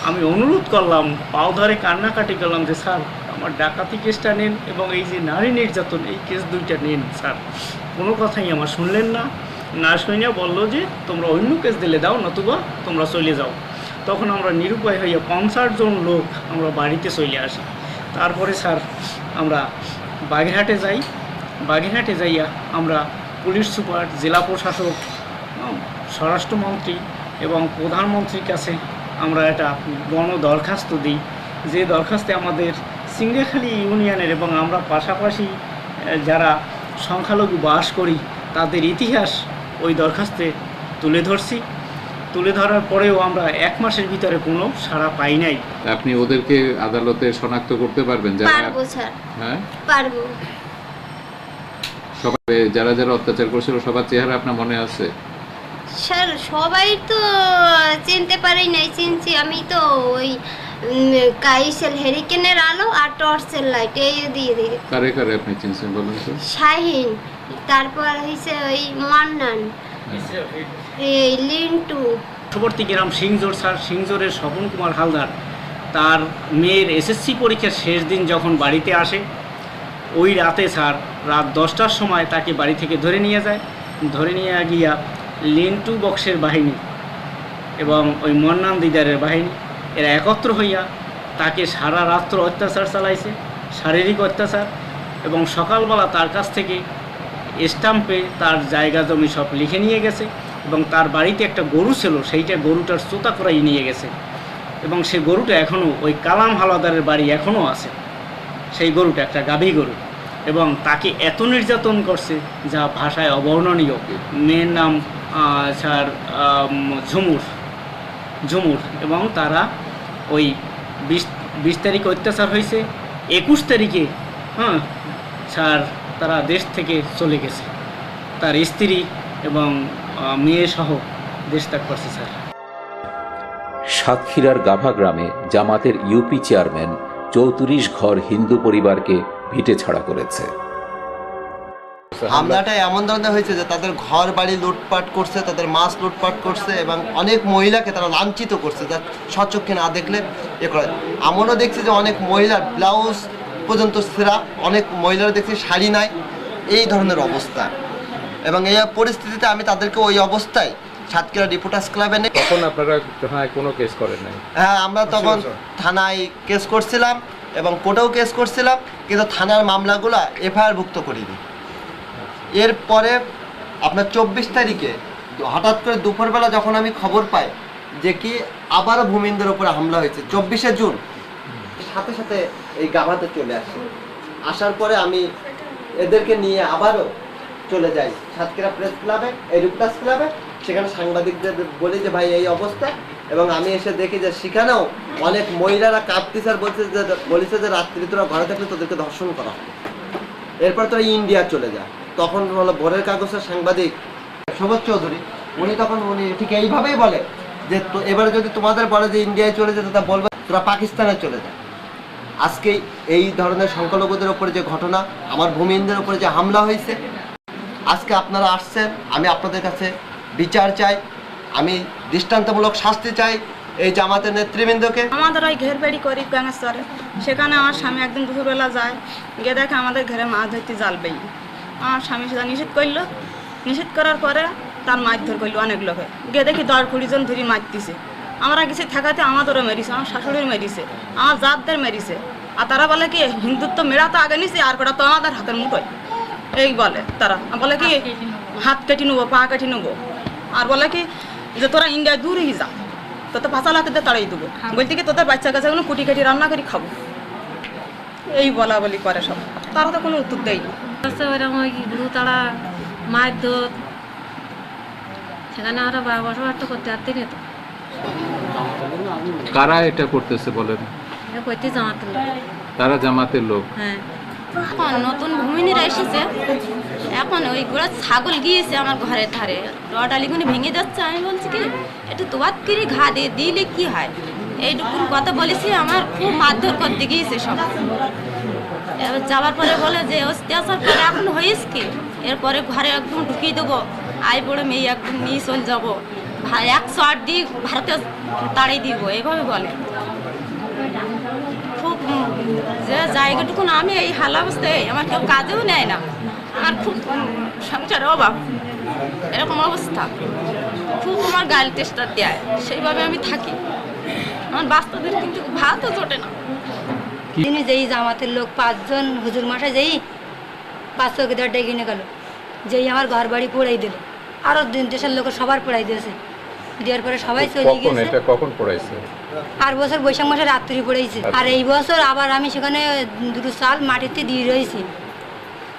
Speaker 2: আমি অনুরোধ করলাম, পাও ধরে কান্নাকাটি করলাম যে স্যার আমার ডাকাতি কেসটা নেন এবং এই যে নারী নির্যাতন এই কেস 2টা নেন স্যার। কোনো কথাই আমার শুনলেন না, না শুনে বললো যে তোমরা অন্য কেস দিলে দাও, নতুবা তোমরা চলে যাও। তখন আমরা নিরুপায় হইয়া 50 জন লোক আমরা বাড়িতে চলে আসি। তারপরে স্যার আমরা বাগেরহাটে যাই। বাগেরহাটে যাইয়া আমরা পুলিশ সুপার, জেলা প্রশাসক, স্বরাষ্ট্রমন্ত্রী এবং প্রধানমন্ত্রীর কাছে আমরা একটা গণ দরখাস্ত দিই, যে দরখাস্তে আমাদের সিংড়াখালী ইউনিয়নের এবং আমরা পাশাপাশি যারা সংখ্যালঘু বাস করি তাদের ইতিহাস ওই দরখাস্তে তুলে ধরছি। তুলে ধরার পরেও আমরা 1 মাসের ভিতরে কোনো সাড়া পাই নাই।
Speaker 7: আপনি ওদেরকে আদালতে শনাক্ত করতে পারবেন?
Speaker 8: পারবো স্যার,
Speaker 7: হ্যাঁ
Speaker 8: পারবো।
Speaker 7: সবাই যারা যারা অত্যাচার করছিল সবার চেহারা আপনার মনে আছে?
Speaker 8: স্যার সবাই তো চিনতে পারি নাই, চিনছি আমি তো ওই কাইসেল হেরিকেনের আলো আর টর্চের লাইট এই দিয়ে দিয়ে।
Speaker 7: কারে কারে আপনি চিনছেন বলুন তো?
Speaker 8: শাহিন, তারপর হইছে ওই মান্নান, এই লিন্টু।
Speaker 2: পার্শ্ববর্তী গ্রাম সিংজোর স্যার, সিংজোরের স্বপন কুমার হালদার তার মেয়ের SSC পরীক্ষার শেষ দিন যখন বাড়িতে আসে, ওই রাতে স্যার রাত 10টার সময় তাকে বাড়ি থেকে ধরে নিয়ে যায়। ধরে নিয়ে গিয়া লিন্টু বক্সের বাহিনী এবং ওই মন্নান দিদারের বাহিনী এরা একত্র হইয়া তাকে সারা রাত্র অত্যাচার চালাইছে, শারীরিক অত্যাচার। এবং সকালবেলা তার কাছ থেকে স্টাম্পে তার জায়গা জমি সব লিখে নিয়ে গেছে এবং তার বাড়িতে একটা গরু ছিল, সেইটা গরুটার চোতা করাই নিয়ে গেছে এবং সেই গরুটা এখনও ওই কালাম হাওলাদারের বাড়ি এখনও আছে। সেই গরুটা একটা গাভী গরু এবং তাকে এত নির্যাতন করছে যা ভাষায় অবর্ণনীয়। মেয়ের নাম স্যার ঝুমুর এবং তারা ওই 20 তারিখে অত্যাচার হয়েছে, 21 তারিখে স্যার তারা দেশ থেকে চলে গেছে, তার স্ত্রী এবং মেয়ে সহ দেশ ত্যাগ করছে স্যার।
Speaker 1: সাতক্ষীরার গাভা গ্রামে জামাতের ইউপি চেয়ারম্যান 34 ঘর হিন্দু পরিবারকে ভিটে ছাড়া করেছে।
Speaker 9: হামলাটা এমন ধরনের হয়েছে যে তাদের ঘর বাড়ি লুটপাট করছে, তাদের মাছ লুটপাট করছে এবং অনেক মহিলাকে তারা লাঞ্ছিত করছে, যা সচক্ষে না দেখলে এ করে। এমনও দেখছি যে অনেক মহিলার ব্লাউজ পর্যন্ত ছেঁড়া, অনেক মহিলারা দেখছি শাড়ি নাই, এই ধরনের অবস্থা। এবং এই পরিস্থিতিতে আমি তাদেরকে ওই অবস্থায় সাতক্ষীরা রিপোর্টার্স ক্লাবে নেই।
Speaker 7: তখন আপনারা থানায় কোনো কেস করেন নাই?
Speaker 9: হ্যাঁ, আমরা তখন থানায় কেস করছিলাম এবং কোর্টেও কেস করছিলাম, কিন্তু থানার মামলাগুলো FIR ভুক্ত করিনি। এরপরে আপনার 24 তারিখে হঠাৎ করে দুপুরবেলা যখন আমি খবর পাই যে কি আবারও ভূমিহীনদের উপরে হামলা হয়েছে 24শে জুন, সাথে সাথে এই গাভাতে চলে আসি। আসার পরে আমি এদেরকে নিয়ে আবারও চলে যাই সাতক্ষীরা প্রেস ক্লাবে, এরুপ্লাস ক্লাবে। সেখানে সাংবাদিকদের বলি যে ভাই এই অবস্থা, এবং আমি এসে দেখি যে সেখানেও অনেক মহিলারা কাঁদতেছে আর বলেছে যে রাত্রি তোরা ঘরে থাকলে তোদেরকে ধর্ষণ করা হবে, এরপর তোরা ইন্ডিয়া চলে যা। তখন হলো ভোরের কাগজের সাংবাদিক সবুজ চৌধুরী, উনি ঠিক এইভাবেই বলে যে তো এবারে যদি তোমাদের বলে যে ইন্ডিয়ায় চলে যেতে, তা বলবে তোরা পাকিস্তানে চলে যা। আজকে এই ধরনের সংখ্যালঘুদের উপরে যে ঘটনা, আমার ভূমিহীনদের উপরে যে হামলা হয়েছে, আজকে আপনারা আসছেন, আমি আপনাদের কাছে বিচার চাই, আমি দৃষ্টান্তমূলক শাস্তি চাই এই জামাতের নেতৃবৃন্দকে।
Speaker 16: আমাদের ওই ঘের বাড়ি করিব গাঙেশ্বরে, সেখানে আমার স্বামী একদিন দুপুরবেলা যায়, গিয়ে দেখে আমাদের ঘরে মাছ ধরতে জাল বেই। আমার স্বামী সেটা নিষেধ করলো, নিষেধ করার পরে তার মারধর করলো অনেক লোকে, গিয়ে দেখি 10-20 জন ধরে মারতেছে। আমরা কিছু থাকাতে আমাদেরও মেরিছে, আমার শাশুড়ির মেরিছে, আমার জাতদের মেরিছে। আর তারা বলে কি হিন্দুত্ব মেরা তো আগে নিছে, আর কটা তো আমাদের হাতের মুঠোয়, এই বলে তারা। বলে কি হাত কেটে নেবো, পা কেটে নেবো, আর বলে কি যে তোরা ইন্ডিয়ায় দূরেই যা, তোদের পাঁচা লাখিতে তাড়াই দেবো, বলতে কি তোদের বাচ্চা কাচ্চাগুলো কুটি কাটি রান্না করে খাবো, এই বলা বলি করে সব। তারা তো কোনো উত্তর দেয়নি।
Speaker 10: তারা মারধর, সেখানে আমরা বসবাস তো করতে পারতি না। তো
Speaker 7: কারা এটা করতেছে বলেন?
Speaker 10: করতে জামাতের লোক।
Speaker 7: তারা জামাতের লোক?
Speaker 10: হ্যাঁ।
Speaker 6: এখন নতুন ভূমিনীরা এসেছে, এখন ওই গোড়া ছাগল গিয়েছে আমার ঘরের ধারে, ডালিগুনি ভেঙে যাচ্ছে। আমি বলছি কি একটু তোয়াত করে ঘা দিয়ে দিলে কি হয়, এইটুকুন কথা বলেছি। আমার খুব মারধর করতে গিয়েছে সব। এবার যাওয়ার পরে বলে যে অত্যাচার করে এখন হয়েছ কি, এরপরে ঘরে একদম ঢুকিয়ে দেবো, আই বড় মেয়ে একদম নিয়ে চলে যাবো, 108 দিয়ে ভারতে তাড়িয়ে দিব, এইভাবে বলে। খুব যে জায়গাটুকুন আমি এই হাল অবস্থায়, আমার কেউ কাজেও নেয় না, আমার খুব সংসারের অভাব, এরকম অবস্থা। খুব আমার গাল চেষ্টা দেয়, সেইভাবে আমি থাকি। আমার বাচ্চাদের কিন্তু ভাতও জোটে না।
Speaker 15: তিনি যেই জামাতের লোক 5 জন হুজুর মাসে যেই 5 চৌকিদার ডেকে নিয়ে গেল, যেই আমার ঘর বাড়ি পোড়াই দিল, আরো দেশের লোক সবার পোড়াই দিয়েছে। দেওয়ার পরে সবাই চলে গেছে।
Speaker 7: এটা কখন পড়াইছে?
Speaker 15: আর বছর বৈশাখ মাসে রাত্রি পড়েছে। আর এই বছর আবার আমি সেখানে 2 সাল মাটিতে দিয়ে রয়েছি।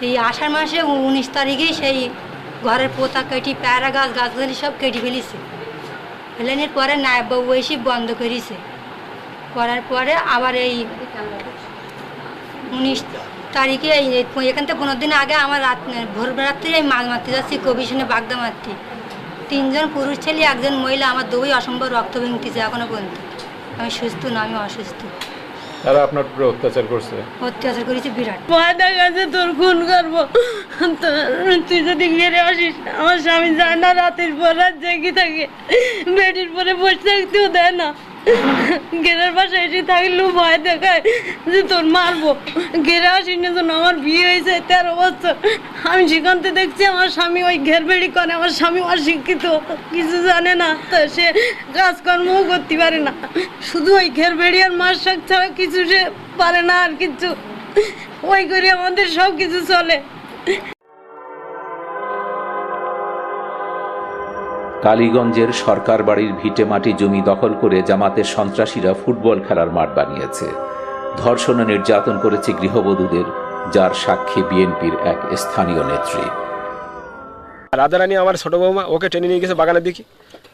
Speaker 15: এই আষাঢ় মাসে 19 তারিখেই সেই ঘরের পোতা কেটে, প্যারা গাছ গাছগালি সব কেটে ফেলেছে। ফেলানোর পরে নায়ব বাবু এসে বন্ধ করেছে। করার পরে আবার এই 19 তারিখে এখান থেকে 15 দিন আগে আমার ভোর রাত্রি আমি মাছ মারতে যাচ্ছি কবিশনে বাগদা মারতে। 3 জন পুরুষ ছেলে, 1 জন মহিলা, আমার দুই অসম্ভব রক্ত ভেঙতেছে এখনো পর্যন্ত। আমি সুস্থ না, আমি অসুস্থ।
Speaker 7: তারা আপনার উপরে অত্যাচার করছে?
Speaker 15: অত্যাচার করেছে বিরাট।
Speaker 21: ভয় দেখাচ্ছে তোর খুন করবো, তুই যদি ঘিরে আসিস। আমার স্বামী যায় না, রাতের পর রাত জেগে থাকে, বেডির পরে বসে থাকতেও দেয় না। ঘেরের পাশে এসে থাকলেও ভয় দেখায় যে তোর মারবো। ঘেরে আসিস না জন্য আমার বিয়ে হয়েছে 13 বছর। আমি সেখান থেকে দেখছি আমার স্বামী ওই ঘের বেড়ি করে। আমার স্বামী অশিক্ষিত, কিছু জানে না, তো সে কাজকর্মও করতে পারে না, শুধু ওই ঘের বেড়ি আর মাছ শাক ছাড়া কিছু সে পারে না। আর কিছু ওই করে আমাদের সব কিছু চলে।
Speaker 1: কালীগঞ্জের সরকার বাড়ির ভিটে মাটি জমি দখল করে জামাতের সন্ত্রাসীরা ফুটবল খেলার মাঠ বানিয়েছে। ধর্ষণ ও নির্যাতন করেছে গৃহবধূদের, যার সাক্ষী বিএনপির এক স্থানীয় নেত্রী।
Speaker 11: রাধারানী আমার ছোট বৌমা, ওকে টেনে নিয়ে গেছে বাগানের দিকে,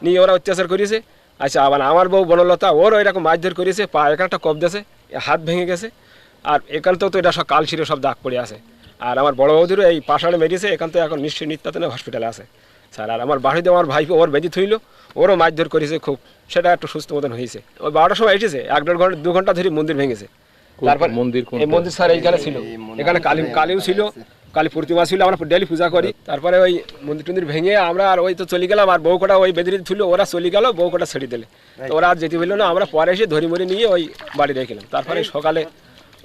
Speaker 11: নিয়ে ওরা অত্যাচার করেছে। আচ্ছা, আবার আমার বউ বনলতা, ওরও এরকম মারধর করেছে, পা এখানটা কপ দিয়েছে, হাত ভেঙে গেছে, আর এখানটাও তো এটা সব কাল ছিঁড়ে সব দাগ পড়ে আছে। আর আমার বড় বৌদিরও এই পাশাড়ে মেরেছে, এখান থেকে এখন নিশ্চয়ই নিত্যাতনে হসপিটালে আছে স্যার। আর আমার বাড়িতে আমার ভাই ওর বেদি থইল, ওরও মারধর করেছে খুব, সেটা একটু সুস্থ মতন হয়েছে। ওই 12টার সময় এসেছে, 1-1.5 ঘন্টা 2 ঘন্টা ধরে মন্দির ভেঙেছে। তারপর এই মন্দির স্যার এইখানে ছিল, এখানে কালীও ছিল, কালী প্রতিমা ছিল, আমরা ডেলি পূজা করি। তারপরে ওই মন্দির টন্দির ভেঙে আমরা আর ওই তো চলে গেলাম। আর বউ কটা ওই বেদিতে ছিল, ওরা চলে গেল, বউ কটা ছেড়ে দিলে, তো ওরা আর যেতে হইলো না। আমরা পরে এসে ধরি মরি নিয়ে ওই বাড়ি রেখেলাম। তারপরে সকালে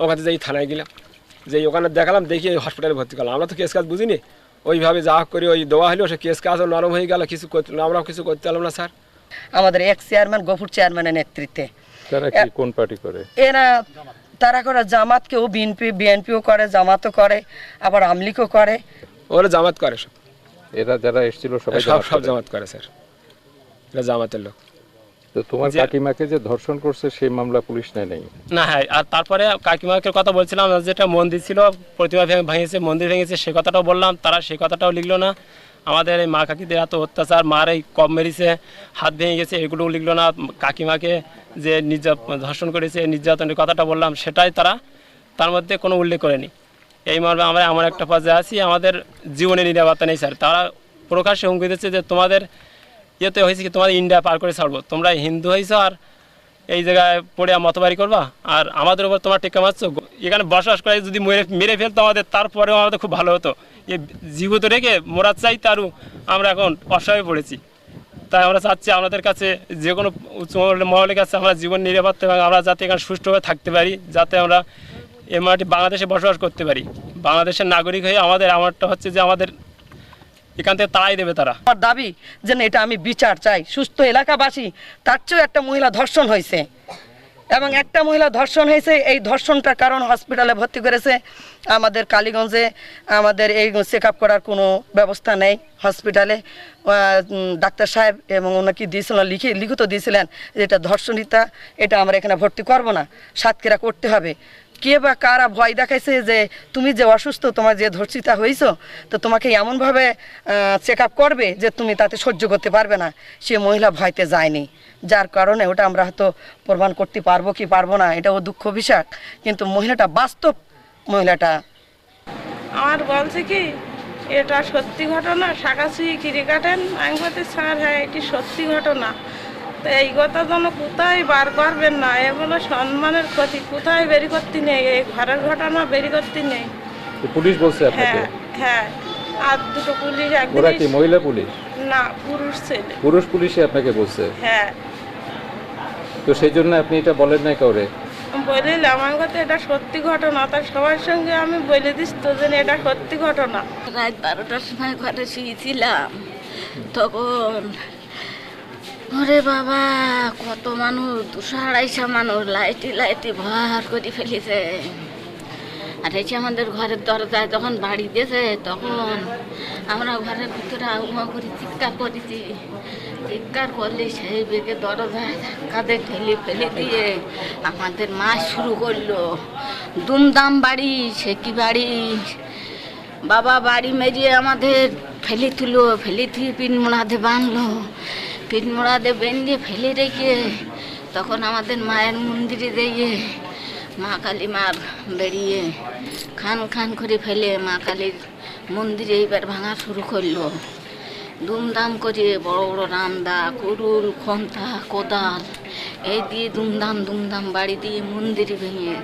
Speaker 11: ওখানে যাই থানায় গেলাম, যেই ওখানে দেখালাম, দেখি ওই হসপিটালে ভর্তি করলাম। আমরা তো কেস কাজ বুঝিনি, ওইভাবে যা করে ওই দেওয়া হলো, সে কেস কাজও নরম হয়ে গেল, কিছু করতে আমরাও কিছু করতে পারলাম না স্যার।
Speaker 12: আমাদের এক্স চেয়ারম্যান গফুর চেয়ারম্যানের নেতৃত্বে
Speaker 7: কোন পার্টি করে
Speaker 12: এরা, তারা করে জামাতকেও বিএনপিও করে, জামাতও করে, আবার আমলিগও করে।
Speaker 11: ওরা জামাত করে সব।
Speaker 7: এরা যারা এসেছিল সবাই
Speaker 11: সব জামাত করে স্যার, এরা জামাতের লোক।
Speaker 7: তো তোমার কাকিমাকে যে ধর্ষণ করছে সেই মামলা পুলিশ নেয় নাই?
Speaker 11: না, হ্যাঁ। আর তারপরে কাকিমাকে কথা বলছিলাম, যেটা মন্দির ছিল, প্রতিমা ভেঙেছে, মন্দির ভেঙেছে, সে কথাটাও বললাম, তারা সেই কথাটাও লিখলো না। আমাদের এই মা কাকিদের এত অত্যাচার, মার এই কম মেরেছে, হাত ভেঙে গেছে, এগুলোও লিখলো না। কাকিমাকে যে ধর্ষণ করেছে, নির্যাতনের কথাটা বললাম, সেটাই তারা তার মধ্যে কোনো উল্লেখ করেনি। এই মর্মে আমরা এমন একটা পর্যায়ে আছি, আমাদের জীবনে নিরাপত্তা নেই স্যার। তারা প্রকাশ্যে হুমকি দিচ্ছে যে তোমাদের ইয়েতে হয়েছে কি, তোমাদের ইন্ডিয়া পার করে ছাড়বো, তোমরা হিন্দু হয়েছো আর এই জায়গায় পড়ে মতবাড়ি করবা, আর আমাদের উপর তোমার টেক্কা মারছো। এখানে বসবাস করে যদি মেরে ফেলতো আমাদের, তারপরেও আমাদের খুব ভালো হতো। এই জীবিত রেখে মোরা চাইতে আরও আমরা এখন অসহায় পড়েছি। তাই আমরা চাচ্ছি আপনাদের কাছে, যে কোনো উচ্চ মহলের কাছে আমরা জীবন নিরাপত্তা এবং আমরা যাতে এখানে সুষ্ঠুভাবে থাকতে পারি, যাতে আমরা এই মাটি বাংলাদেশে বসবাস করতে পারি। বাংলাদেশের নাগরিক হয়ে আমারটা হচ্ছে যে আমাদের এখান থেকে তাড়াই দেবে তারা।
Speaker 12: আমার দাবি যে এটা আমি বিচার চাই, সুস্থ এলাকাবাসী। তার চেয়েও একটা মহিলা ধর্ষণ হয়েছে, এবং একটা মহিলা ধর্ষণ হয়েছে, এই ধর্ষণটার কারণ হসপিটালে ভর্তি করেছে। আমাদের কালীগঞ্জে আমাদের এই চেক আপ করার কোনো ব্যবস্থা নেই হসপিটালে। ডাক্তার সাহেব এবং ওনাকে দিয়েছিলেন, লিখিত দিয়েছিলেন যে এটা ধর্ষণিতা, এটা আমরা এখানে ভর্তি করবো না, সাতক্ষীরা করতে হবে। কে বা কারা ভয় দেখাইছে যে তুমি যে অসুস্থ, তোমার যে ধর্ষিতা হয়েছ, তো তোমাকে এমনভাবে চেক আপ করবে যে তুমি তাতে সহ্য করতে পারবে না। সে মহিলা ভয়তে যায়নি, যার কারণে ওটা আমরা হয়তো প্রমাণ করতে পারবো কি পারবো না, এটাও দুঃখ বিষয়। কিন্তু মহিলাটা বাস্তব, মহিলাটা
Speaker 16: আমার বলছে কি এটা সত্যি ঘটনা, শাকাছুই কিরে কাটেন। আমি বলতে স্যার হ্যাঁ এটি সত্যি ঘটনা, তো এই কথা যেন কোথায় বার করবেন না, এগুলো সম্মানের ক্ষতি, কোথায় বেরি করতে নেই, এই ঘরের ঘটনা বেরি করতে নেই।
Speaker 7: পুলিশ বলছে আপনাকে?
Speaker 16: হ্যাঁ, আর দুটো পুলিশ,
Speaker 7: ওরা কি মহিলা পুলিশ
Speaker 16: না পুরুষ ছেলে?
Speaker 7: পুরুষ পুলিশই আপনাকে বলছে?
Speaker 16: হ্যাঁ।
Speaker 7: তো সেই জন্য আপনি এটা বলেন নাই কাউরে?
Speaker 16: বলিলাম আমার কথা এটা সত্যি ঘটনা, তার সবার সঙ্গে আমি বলে দিস তো যে এটা সত্যি ঘটনা।
Speaker 6: রাত 12টার সময় ঘরে শুয়েছিলাম, তখন ওরে বাবা কত মানুষ, 200-250 মানুষ লাইটি ভর করে ফেলেছে। আর এসে আমাদের ঘরের দরজায় যখন বাড়ি দিয়েছে, তখন আমরা ঘরের ভিতরে আগুমা করে চিৎকার করেছি। চিৎকার করলে সেই বেগে দরজায় ধাক্কাতে ঠেলে ফেলে দিয়ে আমাদের মাছ শুরু করলো। দুমদাম বাড়ি, সে কি বাড়ি, বাবা বাড়ি মেরিয়ে আমাদের ফেলে তুলো, ফেলে দিয়ে পিনমোড়াতে বাঁধলো, পিনমোড়াতে বেঁধে ফেলে রেখে তখন আমাদের মায়ের মন্দিরে দিয়ে মা কালী মার বেরিয়ে খান খান করে ফেলে মা কালীর মন্দিরে এইবার ভাঙা শুরু করলো। দুমদাম করে বড় বড় রামদা, কুরুল, খন্তা, কোদাল এই দিয়ে দুমদাম বাড়ি দিয়ে মন্দিরে ভেঙে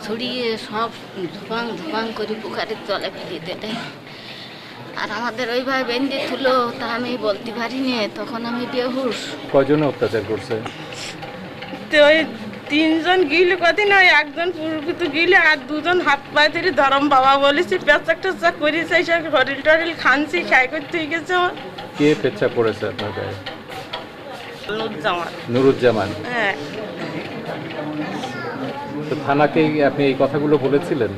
Speaker 6: ছড়িয়ে সব ধোপাং করে পুকুরের জলে ফেলে দেয়। আর আমাদের ওইভাবে বেঁধে তুলো, তা আমি বলতে পারিনি, তখন আমি বেহুশ।
Speaker 7: কয়জনে অত্যাচার করছে?
Speaker 16: তো ওই 3 জন গিলে কদিন, ওই একজন পুরুষ গিলে আর 2 জন হাত পায়ে ধরে ধরম বাবা বলেছি, পেঁচা টেচা করেছে, সব হরিল টরিল খানছি, খাই করতে গেছে। আমার
Speaker 7: কে পেঁচা পড়েছে আপনার গায়ে?
Speaker 16: নুরুজ্জামান।
Speaker 7: নুরুজ্জামান?
Speaker 16: হ্যাঁ।
Speaker 7: তো থানাকে আপনি এই কথাগুলো বলেছিলেন?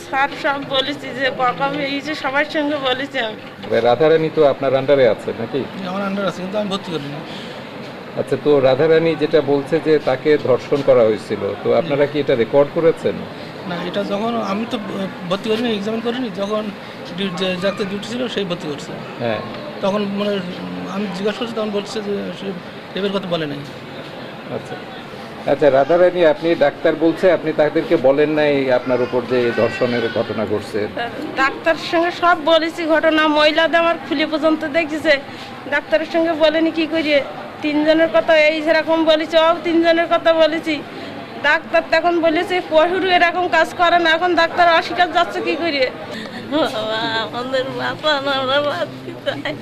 Speaker 16: স্যার সব বলেছি, যে বাবা এই যে সবার সঙ্গে বলেছি। আমি
Speaker 7: রাধারানী তো আপনার আন্ডারে আছে নাকি?
Speaker 4: আমার আন্ডার আছে, কিন্তু আমি ভর্তি করিনি।
Speaker 7: আচ্ছা, তো রাধারানী যেটা বলছে যে তাকে ধর্ষণ করা হয়েছিল, তো আপনারা কি এটা রেকর্ড করেছেন?
Speaker 4: না, এটা যখন আমি তো ভর্তি করিনি, এক্সামিন করিনি, যখন যাতে ডিউটি ছিল সেই ভর্তি করছে।
Speaker 7: হ্যাঁ,
Speaker 4: তখন মানে আমি জিজ্ঞাসা করছি, তখন বলছে যে সে রেপের কথা বলে নাই।
Speaker 7: আচ্ছা আচ্ছা, রাধারানী আপনি ডাক্তার বলছে আপনি তাদেরকে বলেন নাই আপনার উপর যে ধর্ষণের ঘটনা ঘটছে?
Speaker 16: ডাক্তারের সঙ্গে সব বলেছি ঘটনা, মহিলাদের আমার খুলে পর্যন্ত দেখেছে, ডাক্তারের সঙ্গে বলেনি কি করিয়ে। 3 জনের কথা এই যেরকম বলেছি, 3 জনের কথা বলেছি। ডাক্তার তখন বলেছে পশুরও এরকম কাজ করে না, এখন ডাক্তার অস্বীকার যাচ্ছে কি করিয়ে।
Speaker 21: আমাদের বাবা আমরা বাঁচতে চাই।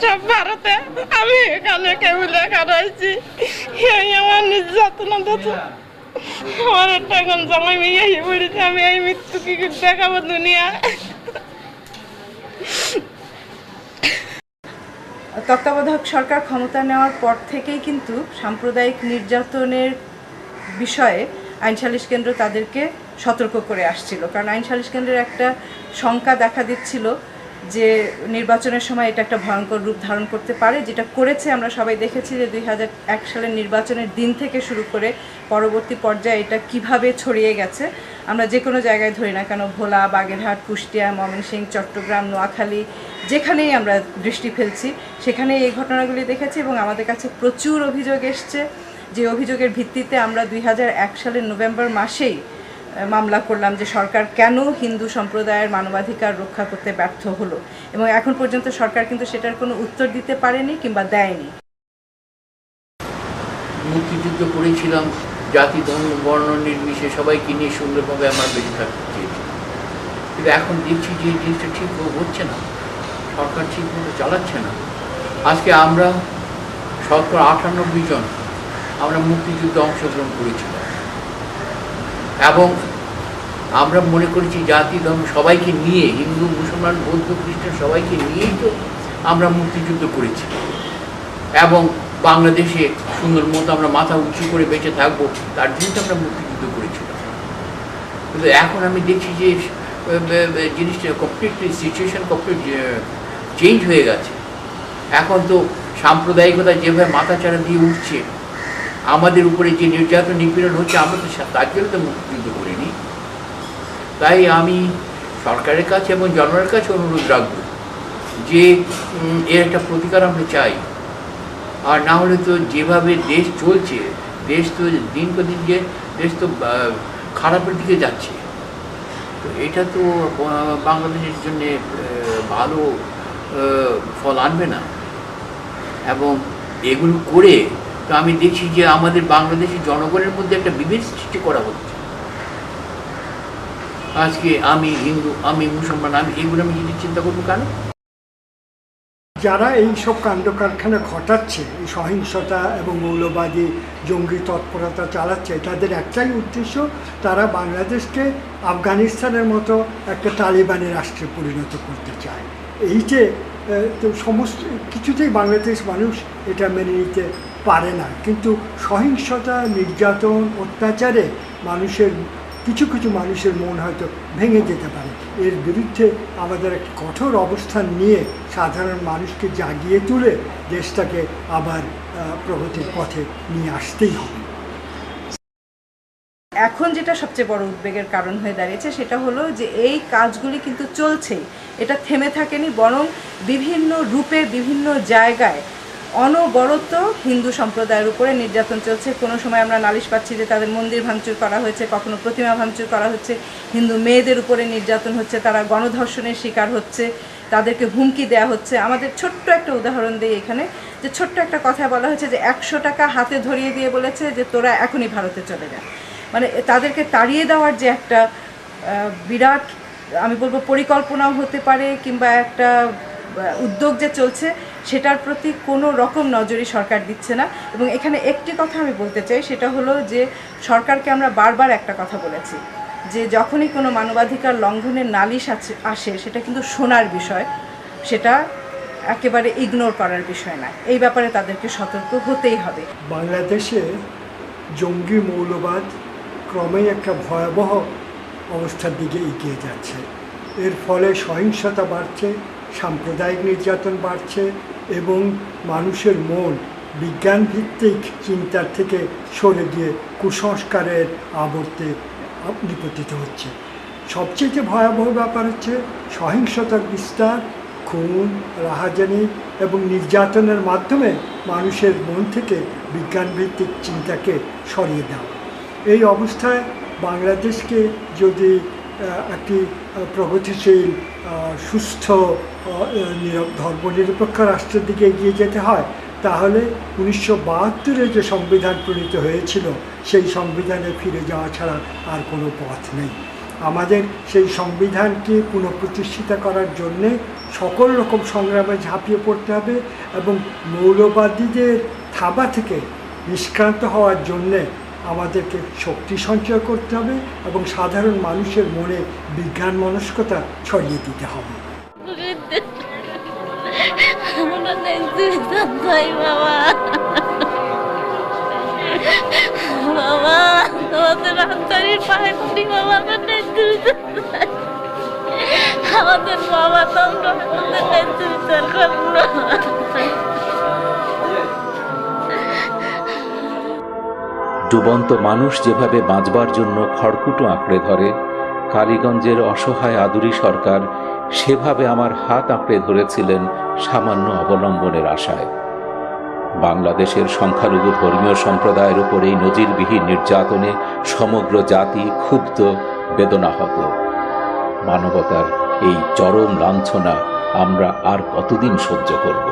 Speaker 16: সব ভারতে, আমি এখানে কেবল একা রয়েছি, এই আমার নির্যাতনা দিচ্ছে। আমার একটা এখন জামাই মেয়ে এসে পড়েছে, আমি এই মৃত্যু কি করে দেখাবো দুনিয়া।
Speaker 5: তত্ত্বাবধায়ক সরকার ক্ষমতা নেওয়ার পর থেকেই কিন্তু সাম্প্রদায়িক নির্যাতনের বিষয়ে আইন সালিশ কেন্দ্র তাদেরকে সতর্ক করে আসছিল, কারণ আইন সালিশ কেন্দ্রের একটা শঙ্কা দেখা দিচ্ছিল যে নির্বাচনের সময় এটা একটা ভয়ঙ্কর রূপ ধারণ করতে পারে, যেটা করেছে। আমরা সবাই দেখেছি যে 2001 সালের নির্বাচনের দিন থেকে শুরু করে পরবর্তী পর্যায়ে এটা কিভাবে ছড়িয়ে গেছে। আমরা যে কোনো জায়গায় ধরি না কেন, ভোলা, বাগেরহাট, কুষ্টিয়া, ময়মনসিংহ, চট্টগ্রাম, নোয়াখালী, যেখানেই আমরা দৃষ্টি ফেলছি সেখানেই এই ঘটনাগুলি দেখেছি এবং আমাদের কাছে প্রচুর অভিযোগ এসছে, যে অভিযোগের ভিত্তিতে আমরা 2001 সালের নভেম্বর মাসেই মামলা করলাম যে সরকার কেন হিন্দু সম্প্রদায়ের মানবাধিকার রক্ষা করতে ব্যর্থ হলো, এবং এখন পর্যন্ত সরকার কিন্তু সেটার কোনো উত্তর দিতে পারেনি কিংবা দেয়নি।
Speaker 13: মুক্তিযুদ্ধ করেছিলাম, জাতি ধর্ম বর্ণ নির্বিশেষে সবাইকে নিয়ে সুন্দরভাবে আমরা বেঁচে থাকতে চেয়েছি, কিন্তু এখন দেখছি যে এই জিনিসটা ঠিক হচ্ছে না, সরকার ঠিকমতো চালাচ্ছে না। আজকে আমরা 98 জন আমরা মুক্তিযুদ্ধে অংশগ্রহণ করেছিলাম এবং আমরা মনে করেছি জাতি ধর্ম সবাইকে নিয়ে, হিন্দু মুসলমান বৌদ্ধ খ্রিস্টান সবাইকে নিয়েই তো আমরা মুক্তিযুদ্ধ করেছি এবং বাংলাদেশে সুন্দর মতো আমরা মাথা উঁচু করে বেঁচে থাকবো তার জন্য আমরা মুক্তিযুদ্ধ করেছিলাম। কিন্তু এখন আমি দেখছি যে জিনিসটা কমপ্লিটলি সিচুয়েশন কমপ্লিট চেঞ্জ হয়ে গেছে। এখন তো সাম্প্রদায়িকতা যেভাবে মাথাচাড়া দিয়ে উঠছে, আমাদের উপরে যে নির্যাতন নিপীড়ন হচ্ছে, আমরা তো তার জন্য তো মুক্তিযুদ্ধ করিনি। তাই আমি সরকারের কাছে এবং জনগণের কাছে অনুরোধ রাখবো যে এর একটা প্রতিকার আমরা চাই, আর না হলে তো যেভাবে দেশ চলছে, দেশ তো দিন পর দিন যে দেশ তো খারাপের দিকে যাচ্ছে, তো এটা তো বাংলাদেশের জন্যে ভালো ফল আনবে না। এবং এগুলো করে তো আমি দেখছি যে আমাদের বাংলাদেশের জনগণের মধ্যে একটা বিভেদ সৃষ্টি করা হচ্ছে। আজকে আমি হিন্দু, আমি মুসলমান, আমি এগুলো আমি যদি চিন্তা করবো কেন?
Speaker 14: যারা এই সব কাণ্ড কারখানা ঘটাচ্ছে, এই সহিংসতা এবং মৌলবাদী জঙ্গি তৎপরতা চালাচ্ছে, তাদের একটাই উদ্দেশ্য, তারা বাংলাদেশকে আফগানিস্তানের মতো একটা তালিবানি রাষ্ট্রে পরিণত করতে চায়। এই যে তো সমস্ত কিছুতেই বাংলাদেশ মানুষ এটা মেনে নিতে পারে না, কিন্তু সহিংসতা, নির্যাতন, অত্যাচারে কিছু কিছু মানুষের মন হয়তো ভেঙে যেতে পারে। এর বিরুদ্ধে আমাদের একটা কঠোর অবস্থান নিয়ে সাধারণ মানুষকে জাগিয়ে তুলে দেশটাকে আবার প্রগতির পথে নিয়ে আসতেই হবে।
Speaker 5: এখন যেটা সবচেয়ে বড় উদ্বেগের কারণ হয়ে দাঁড়িয়েছে সেটা হলো যে এই কাজগুলি কিন্তু চলছেই, এটা থেমে থাকেনি, বরং বিভিন্ন রূপে বিভিন্ন জায়গায় অনবরত হিন্দু সম্প্রদায়ের উপরে নির্যাতন চলছে। কোনো সময় আমরা নালিশ পাচ্ছি যে তাদের মন্দির ভাঙচুর করা হয়েছে, কখনো প্রতিমা ভাঙচুর করা হচ্ছে, হিন্দু মেয়েদের উপরে নির্যাতন হচ্ছে, তারা গণধর্ষণের শিকার হচ্ছে, তাদেরকে হুমকি দেওয়া হচ্ছে। আমাদের ছোট্ট একটা উদাহরণ দিই এখানে, যে ছোট্ট একটা কথা বলা হয়েছে যে 100 টাকা হাতে ধরিয়ে দিয়ে বলেছে যে তোরা এখনই ভারতে চলে যা। মানে তাদেরকে তাড়িয়ে দেওয়ার যে একটা বিরাট, আমি বলবো পরিকল্পনাও হতে পারে কিংবা একটা উদ্যোগ যে চলছে, সেটার প্রতি কোনো রকম নজরই সরকার দিচ্ছে না। এবং এখানে একটি কথা আমি বলতে চাই, সেটা হলো যে সরকারকে আমরা বারবার একটা কথা বলেছি যে যখনই কোনো মানবাধিকার লঙ্ঘনের নালিশ আসে সেটা কিন্তু শোনার বিষয়, সেটা একেবারে ইগনোর করার বিষয় না। এই ব্যাপারে তাদেরকে সতর্ক হতেই হবে।
Speaker 14: বাংলাদেশে জঙ্গি মৌলবাদ ক্রমেই একটা ভয়াবহ অবস্থার দিকে এগিয়ে যাচ্ছে। এর ফলে সহিংসতা বাড়ছে, সাম্প্রদায়িক নির্যাতন বাড়ছে এবং মানুষের মন বিজ্ঞানভিত্তিক চিন্তার থেকে সরে গিয়ে কুসংস্কারের আবর্তে নিপতিত হচ্ছে। সবচেয়ে ভয়াবহ ব্যাপার হচ্ছে সহিংসতার বিস্তার, খুন, রাহাজানি এবং নির্যাতনের মাধ্যমে মানুষের মন থেকে বিজ্ঞানভিত্তিক চিন্তাকে সরিয়ে দেওয়া। এই অবস্থায় বাংলাদেশকে যদি একটি প্রগতিশীল, সুস্থ, ধর্মনিরপেক্ষ রাষ্ট্রের দিকে এগিয়ে যেতে হয়, তাহলে 1972-এ যে সংবিধান প্রণীত হয়েছিল সেই সংবিধানে ফিরে যাওয়া ছাড়া আর কোনো পথ নেই। আমাদের সেই সংবিধানকে পুনঃপ্রতিষ্ঠিত করার জন্যে সকল রকম সংগ্রামে ঝাঁপিয়ে পড়তে হবে এবং মৌলবাদীদের থাবা থেকে নিষ্ক্রান্ত হওয়ার জন্যে আমাদেরকে শক্তি সঞ্চয় করতে হবে এবং সাধারণ মানুষের মনে বিজ্ঞান মনস্কতা ছড়িয়ে দিতে হবে।
Speaker 21: বাবা তোমাদের আন্তরিক পায়ে পড়ি বাবা, আমাদের বাবা তোমরা আমাদের বিচার করো।
Speaker 1: ডুবন্ত মানুষ যেভাবে বাঁচবার জন্য খড়কুটো আঁকড়ে ধরে, কালীগঞ্জের অসহায় আদুরি সরকার সেভাবে আমার হাত আঁকড়ে ধরেছিলেন সামান্য অবলম্বনের আশায়। বাংলাদেশের সংখ্যালঘু ধর্মীয় সম্প্রদায়ের উপর এই নজিরবিহীন নির্যাতনে সমগ্র জাতি ক্ষুব্ধ, বেদনাহত। মানবতার এই চরম লাঞ্ছনা আমরা আর কতদিন সহ্য করব?